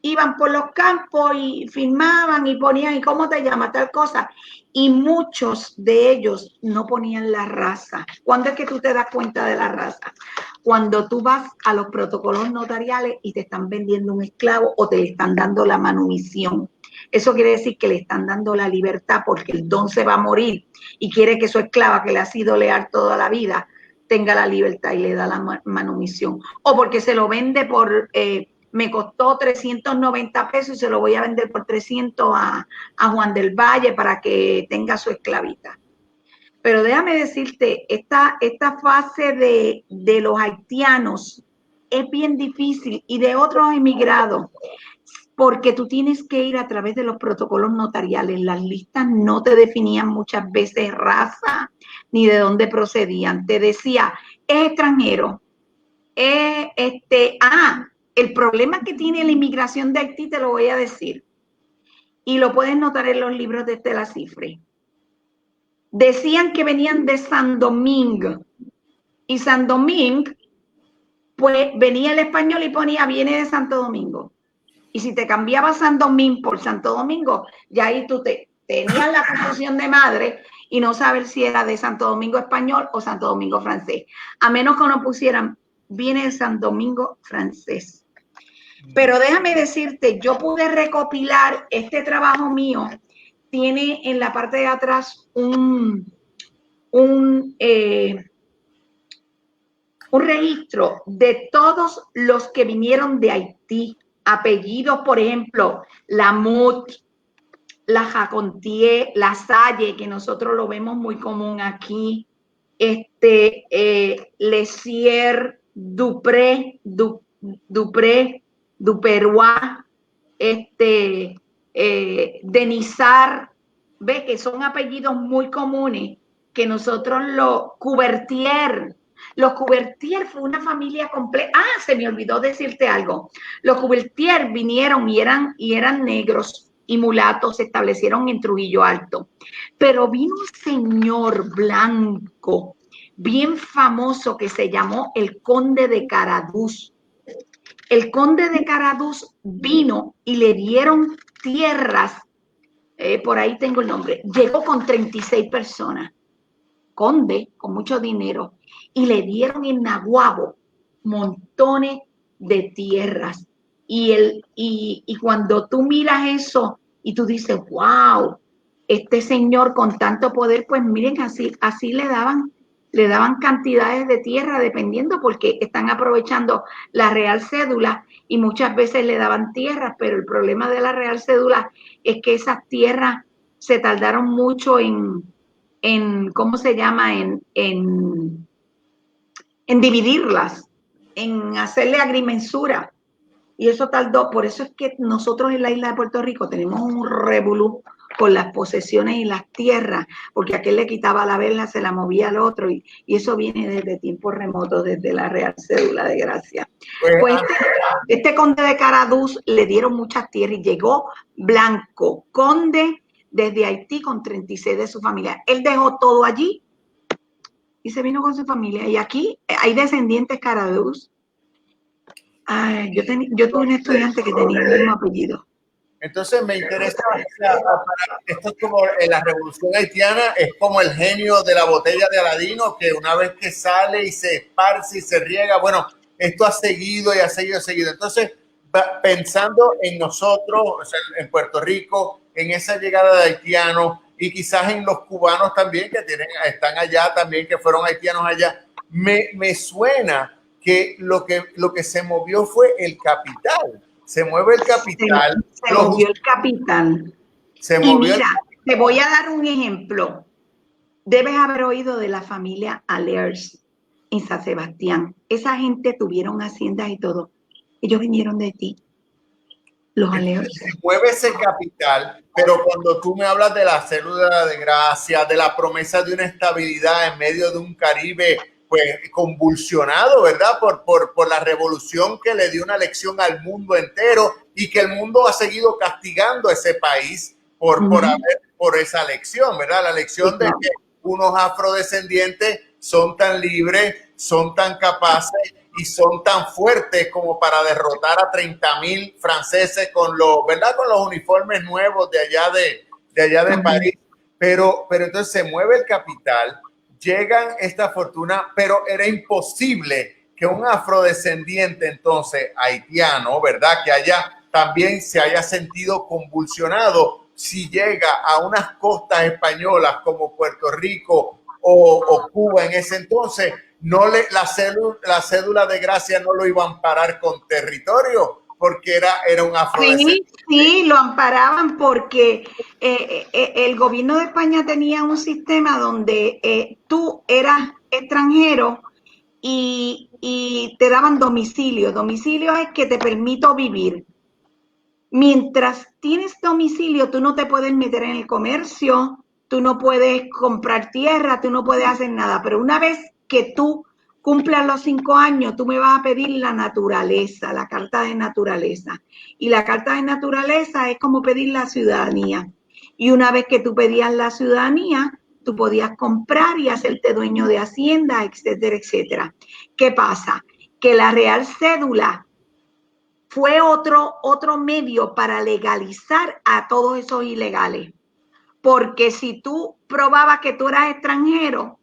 iban por los campos y firmaban y ponían, ¿y cómo te llamas? Tal cosa. Y muchos de ellos no ponían la raza. ¿Cuándo es que tú te das cuenta de la raza? Cuando tú vas a los protocolos notariales y te están vendiendo un esclavo o te le están dando la manumisión. Eso quiere decir que le están dando la libertad porque el don se va a morir y quiere que su esclava, que le ha sido leal toda la vida, tenga la libertad y le da la manumisión. O porque se lo vende por... me costó 390 pesos y se lo voy a vender por 300 a Juan del Valle para que tenga su esclavita. Pero déjame decirte, esta fase de los haitianos es bien difícil y de otros emigrados, porque tú tienes que ir a través de los protocolos notariales. Las listas no te definían muchas veces raza ni de dónde procedían. Te decía, es extranjero, el problema que tiene la inmigración de Haití te lo voy a decir y lo puedes notar en los libros de Estela Cifre. Decían que venían de San Domingo y San Domingo, pues venía el español y ponía viene de Santo Domingo. Y si te cambiaba San Domingo por Santo Domingo, ya ahí tú tenías la confusión de madre y no saber si era de Santo Domingo español o Santo Domingo francés. A menos que no pusieran viene de San Domingo francés. Pero déjame decirte, yo pude recopilar este trabajo mío. Tiene en la parte de atrás un registro de todos los que vinieron de Haití. Apellidos, por ejemplo, Lamut, la Jacontier, la Salle, que nosotros lo vemos muy común aquí, Lesier, Dupré, Duperois, Denizar, ve que son apellidos muy comunes que nosotros los Cubertier fue una familia completa. Ah, se me olvidó decirte algo. Los Cubertier vinieron y eran negros y mulatos, se establecieron en Trujillo Alto. Pero vino un señor blanco, bien famoso, que se llamó el Conde de Caradús. El Conde de Caradús vino y le dieron tierras, por ahí tengo el nombre, llegó con 36 personas, conde, con mucho dinero, y le dieron en Naguabo montones de tierras. Y cuando tú miras eso y tú dices, wow, este señor con tanto poder, pues miren, así le daban cantidades de tierra dependiendo porque están aprovechando la Real Cédula y muchas veces le daban tierras, pero el problema de la Real Cédula es que esas tierras se tardaron mucho en ¿cómo se llama? En dividirlas, en hacerle agrimensura. Y eso tardó. Por eso es que nosotros en la isla de Puerto Rico tenemos un revolú con las posesiones y las tierras, porque aquel le quitaba la vela, se la movía al otro, y eso viene desde tiempos remotos, desde la Real Cédula de Gracia. Pues este conde de Caraduz le dieron muchas tierras y llegó Blanco, conde desde Haití con 36 de su familia. Él dejó todo allí y se vino con su familia. Y aquí hay descendientes Caraduz. Ay, yo tuve un estudiante que tenía el mismo apellido. Entonces me interesa, esto es como en la revolución haitiana, es como el genio de la botella de Aladino, que una vez que sale y se esparce y se riega, bueno, esto ha seguido y ha seguido, seguido. Entonces, pensando en nosotros, o sea, en Puerto Rico, en esa llegada de haitianos y quizás en los cubanos también, que están allá también, que fueron haitianos allá, me suena que lo que se movió fue el capital. Se mueve el capital. Se movió el capital. Y mira, te voy a dar un ejemplo. Debes haber oído de la familia Allers en San Sebastián. Esa gente tuvieron haciendas y todo. Ellos vinieron de ti. Los Allers. Se mueve ese capital, pero cuando tú me hablas de la célula de Gracia, de la promesa de una estabilidad en medio de un Caribe pues convulsionado, ¿verdad? Por la revolución que le dio una lección al mundo entero y que el mundo ha seguido castigando a ese país por esa lección, ¿verdad? La lección de que unos afrodescendientes son tan libres, son tan capaces y son tan fuertes como para derrotar a 30,000 franceses con los, ¿verdad? Con los uniformes nuevos de allá de París. Pero entonces se mueve el capital, llegan esta fortuna, pero era imposible que un afrodescendiente entonces haitiano, ¿verdad? Que también se haya sentido convulsionado si llega a unas costas españolas como Puerto Rico o Cuba en ese entonces, la cédula de Gracia no lo iba a amparar con territorio porque era un afrodescendiente. Sí, lo amparaban porque el gobierno de España tenía un sistema donde tú eras extranjero y te daban domicilio. Domicilio es que te permito vivir. Mientras tienes domicilio, tú no te puedes meter en el comercio, tú no puedes comprar tierra, tú no puedes hacer nada. Pero una vez que tú cumplas los 5 años, tú me vas a pedir la naturaleza, la carta de naturaleza. Y la carta de naturaleza es como pedir la ciudadanía. Y una vez que tú pedías la ciudadanía, tú podías comprar y hacerte dueño de hacienda, etcétera, etcétera. ¿Qué pasa? Que la Real Cédula fue otro medio para legalizar a todos esos ilegales. Porque si tú probabas que tú eras extranjero,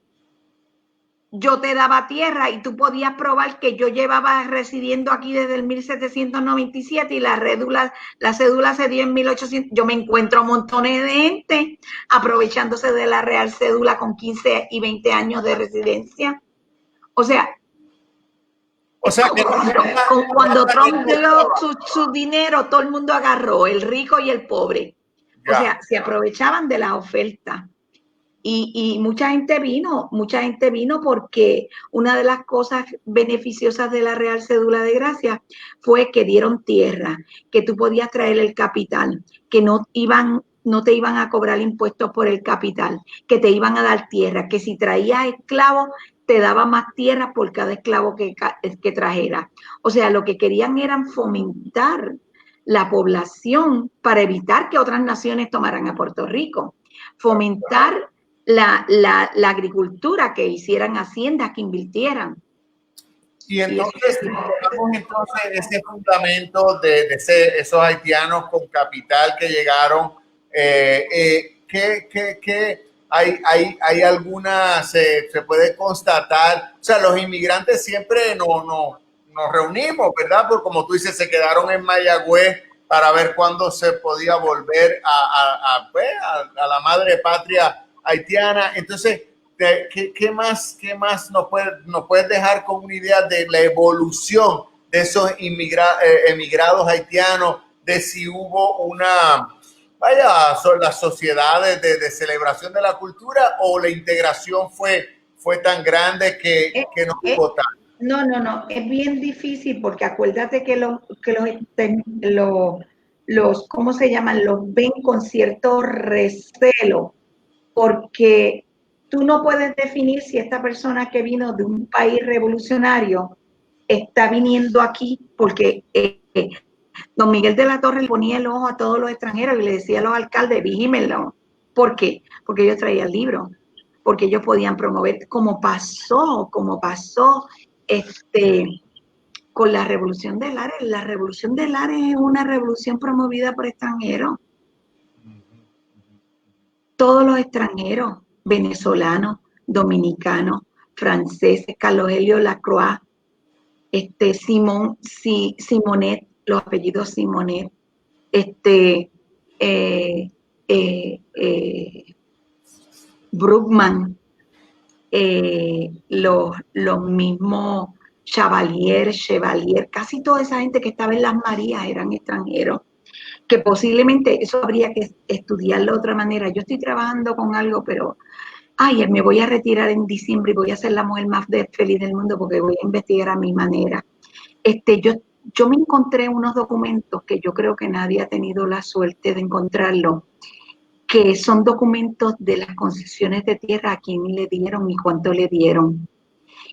yo te daba tierra y tú podías probar que yo llevaba residiendo aquí desde el 1797 y la cédula se dio en 1800. Yo me encuentro a montones de gente aprovechándose de la Real Cédula con 15 y 20 años de residencia. O sea que cuando Trump dio su dinero, todo el mundo agarró, el rico y el pobre. O sea, se aprovechaban de las ofertas. Y mucha gente vino porque una de las cosas beneficiosas de la Real Cédula de Gracia fue que dieron tierra, que tú podías traer el capital, que no te iban a cobrar impuestos por el capital, que te iban a dar tierra, que si traías esclavos te daba más tierra por cada esclavo que trajera. O sea, lo que querían era fomentar la población para evitar que otras naciones tomaran a Puerto Rico. Fomentar la agricultura, que hicieran haciendas, que invirtieran. Y entonces, ese fundamento de esos haitianos con capital que llegaron, hay alguna, se puede constatar, o sea, los inmigrantes siempre nos reunimos, ¿verdad? Porque como tú dices, se quedaron en Mayagüez para ver cuándo se podía volver a la madre patria haitiana. Entonces, ¿qué más nos puedes dejar con una idea de la evolución de esos emigrados haitianos, de si hubo son las sociedades de celebración de la cultura o la integración fue tan grande que no hubo tanto? No, es bien difícil porque acuérdate que los ¿cómo se llaman? Los ven con cierto recelo, porque tú no puedes definir si esta persona que vino de un país revolucionario está viniendo aquí porque don Miguel de la Torre le ponía el ojo a todos los extranjeros y le decía a los alcaldes, vigímenlo. ¿Por qué? Porque ellos traían libros, porque ellos podían promover, como pasó con la Revolución de Lares. La Revolución de Lares es una revolución promovida por extranjeros. Todos los extranjeros, venezolanos, dominicanos, franceses, Carlos Helio Lacroix, Simonet, los apellidos Simonet, eh, Bruckmann, los mismos Chevalier, casi toda esa gente que estaba en las Marías eran extranjeros, que posiblemente eso habría que estudiarlo de otra manera. Yo estoy trabajando con algo, pero me voy a retirar en diciembre y voy a ser la mujer más feliz del mundo porque voy a investigar a mi manera. Yo me encontré unos documentos que yo creo que nadie ha tenido la suerte de encontrarlo, que son documentos de las concesiones de tierra, a quién le dieron y cuánto le dieron.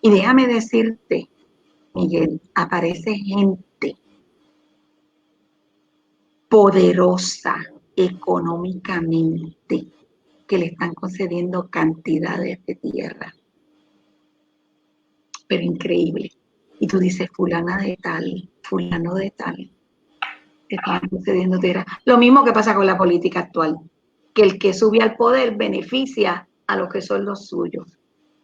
Y déjame decirte, Miguel, aparece gente poderosa económicamente que le están concediendo cantidades de tierra, pero increíble. Y tú dices, fulana de tal, fulano de tal, te están concediendo tierra. Lo mismo que pasa con la política actual, que el que sube al poder beneficia a los que son los suyos.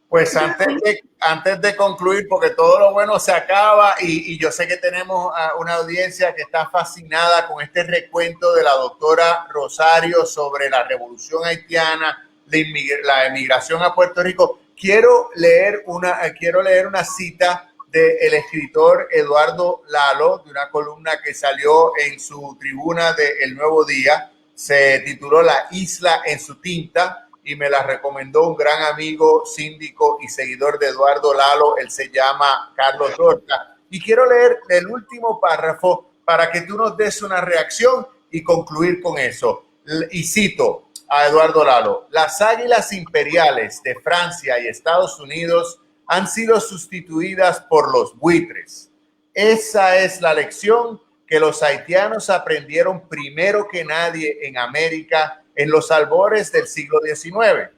Pues antes de concluir, porque todo lo bueno se acaba y yo sé que tenemos una audiencia que está fascinada con este recuento de la doctora Rosario sobre la revolución haitiana, la emigración a Puerto Rico. Quiero leer una cita del escritor Eduardo Lalo, de una columna que salió en su tribuna de El Nuevo Día. Se tituló La isla en su tinta y me la recomendó un gran amigo, síndico y seguidor de Eduardo Lalo. Él se llama Carlos Dorta. Y quiero leer el último párrafo para que tú nos des una reacción y concluir con eso. Y cito a Eduardo Lalo: las águilas imperiales de Francia y Estados Unidos han sido sustituidas por los buitres. Esa es la lección que los haitianos aprendieron primero que nadie en América en los albores del siglo XIX.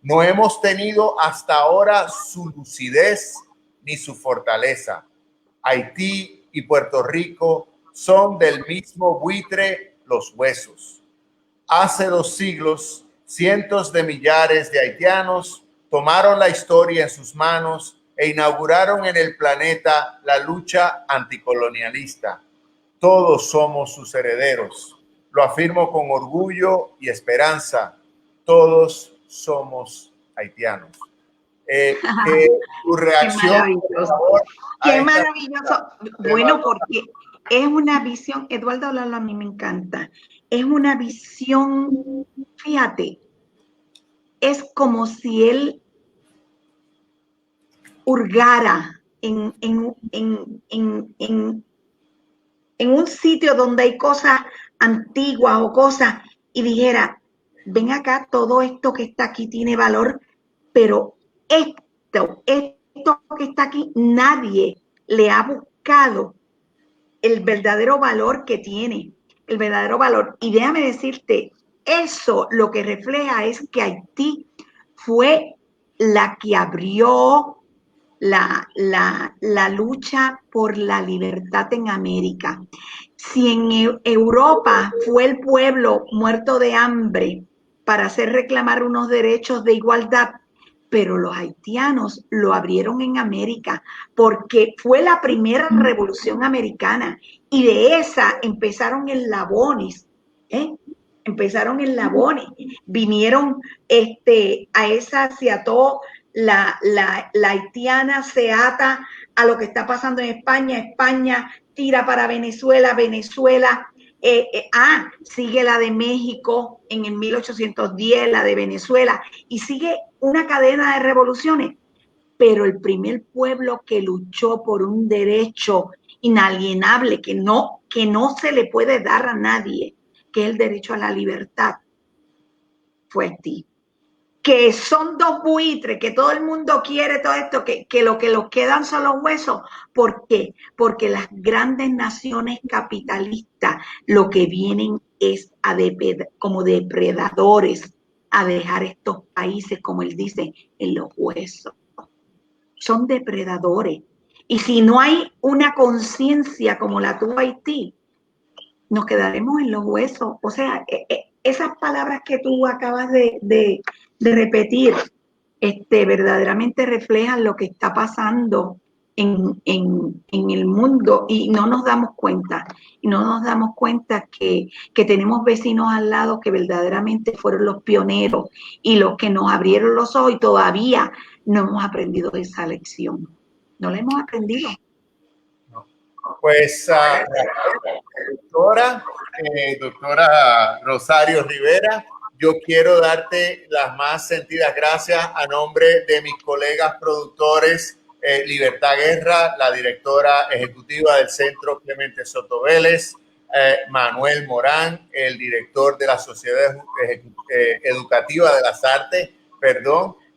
No hemos tenido hasta ahora su lucidez ni su fortaleza. Haití y Puerto Rico son del mismo buitre los huesos. Hace 2 siglos, cientos de millares de haitianos tomaron la historia en sus manos e inauguraron en el planeta la lucha anticolonialista. Todos somos sus herederos. Lo afirmo con orgullo y esperanza. Todos somos haitianos. Tu reacción, por favor. Qué maravilloso. Bueno, porque es una visión, Eduardo Lalo a mí me encanta. Es una visión, fíjate, es como si él hurgara en un sitio donde hay cosas antiguas o cosas y dijera, ven acá, todo esto que está aquí tiene valor, pero esto que está aquí, nadie le ha buscado el verdadero valor que tiene, el verdadero valor. Y déjame decirte, eso lo que refleja es que Haití fue la que abrió la lucha por la libertad en América. Si en Europa fue el pueblo muerto de hambre para hacer reclamar unos derechos de igualdad, pero los haitianos lo abrieron en América porque fue la primera revolución americana y de esa empezaron eslabones, empezaron eslabones, vinieron a esa se ató la haitiana, se ata a lo que está pasando en España, España tira para Venezuela, Venezuela sigue la de México en el 1810, la de Venezuela, y sigue una cadena de revoluciones. Pero el primer pueblo que luchó por un derecho inalienable que no se le puede dar a nadie, que es el derecho a la libertad, fue Haití. Que son dos buitres, que todo el mundo quiere todo esto, que lo que los quedan son los huesos. ¿Por qué? Porque las grandes naciones capitalistas lo que vienen es como depredadores a dejar estos países, como él dice, en los huesos. Son depredadores. Y si no hay una conciencia como la tuvo Haití, nos quedaremos en los huesos. O sea, esas palabras que tú acabas de repetir, verdaderamente reflejan lo que está pasando en el mundo y no nos damos cuenta. Y no nos damos cuenta que tenemos vecinos al lado que verdaderamente fueron los pioneros y los que nos abrieron los ojos y todavía no hemos aprendido esa lección. No la hemos aprendido. Pues, doctora Rosario Rivera, yo quiero darte las más sentidas gracias a nombre de mis colegas productores, Libertad Guerra, la directora ejecutiva del Centro Clemente Soto Vélez, Manuel Morán, el director de la Sociedad Educativa de las Artes,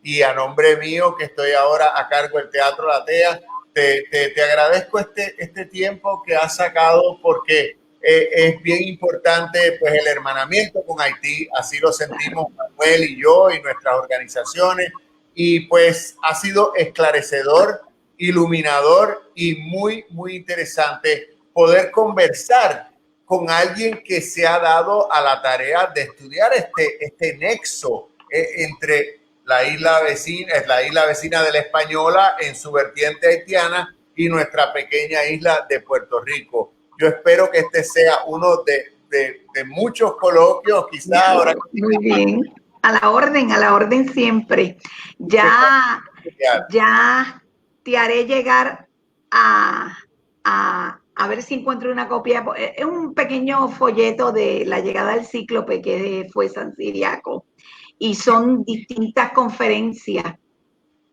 y a nombre mío, que estoy ahora a cargo del Teatro La Tea, te agradezco este tiempo que has sacado, porque es bien importante pues el hermanamiento con Haití, así lo sentimos Manuel y yo y nuestras organizaciones, y pues ha sido esclarecedor, iluminador y muy, muy interesante poder conversar con alguien que se ha dado a la tarea de estudiar este nexo entre la isla vecina de la Española en su vertiente haitiana y nuestra pequeña isla de Puerto Rico. Yo espero que este sea uno de muchos coloquios, quizás ahora. Muy bien, a la orden siempre. Ya te haré llegar a ver si encuentro una copia. Es un pequeño folleto de la llegada del cíclope que fue San Ciriaco. Y son distintas conferencias.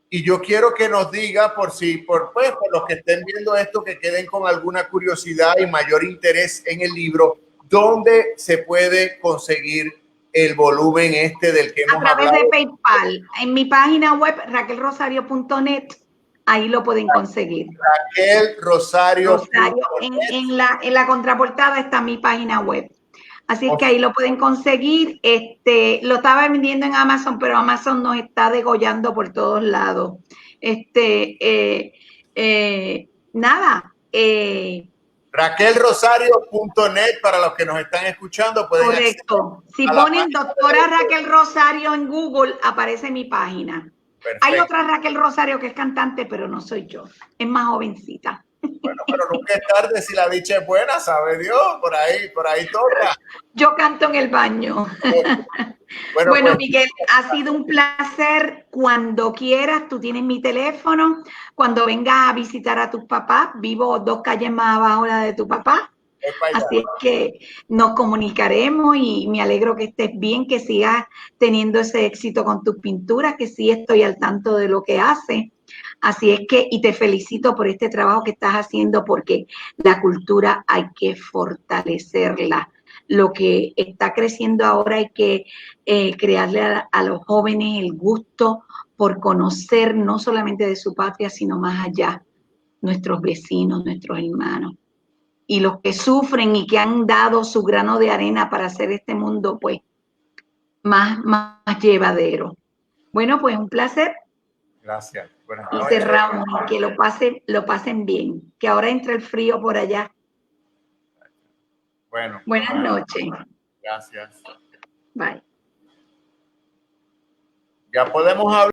Y yo quiero que nos diga, por los que estén viendo esto, que queden con alguna curiosidad y mayor interés en el libro, ¿dónde se puede conseguir el volumen del que hemos hablado? A través de PayPal. En mi página web, raquelrosario.net, ahí lo pueden conseguir. Raquel Rosario. En la contraportada está mi página web. Así que ahí lo pueden conseguir. Lo estaba vendiendo en Amazon, pero Amazon nos está degollando por todos lados. Nada. RaquelRosario.net para los que nos están escuchando. Correcto. Si ponen doctora Raquel Rosario en Google, aparece mi página. Perfecto. Hay otra Raquel Rosario que es cantante, pero no soy yo. Es más jovencita. Bueno, pero nunca es tarde si la dicha es buena, sabe Dios, por ahí toca. Yo canto en el baño. Bueno, pues, Miguel, ha sido un placer. Cuando quieras, tú tienes mi teléfono. Cuando vengas a visitar a tus papás, vivo 2 calles más abajo de tu papá. Así es que nos comunicaremos y me alegro que estés bien, que sigas teniendo ese éxito con tus pinturas, que sí estoy al tanto de lo que haces. Así es que, y te felicito por este trabajo que estás haciendo, porque la cultura hay que fortalecerla. Lo que está creciendo ahora hay que crearle a los jóvenes el gusto por conocer no solamente de su patria, sino más allá, nuestros vecinos, nuestros hermanos. Y los que sufren y que han dado su grano de arena para hacer este mundo, pues, más llevadero. Bueno, pues un placer. Gracias. Buenas noches. Y cerramos, que lo pasen bien, que ahora entra el frío por allá. Bueno. Buenas noches. Gracias. Bye. Ya podemos hablar.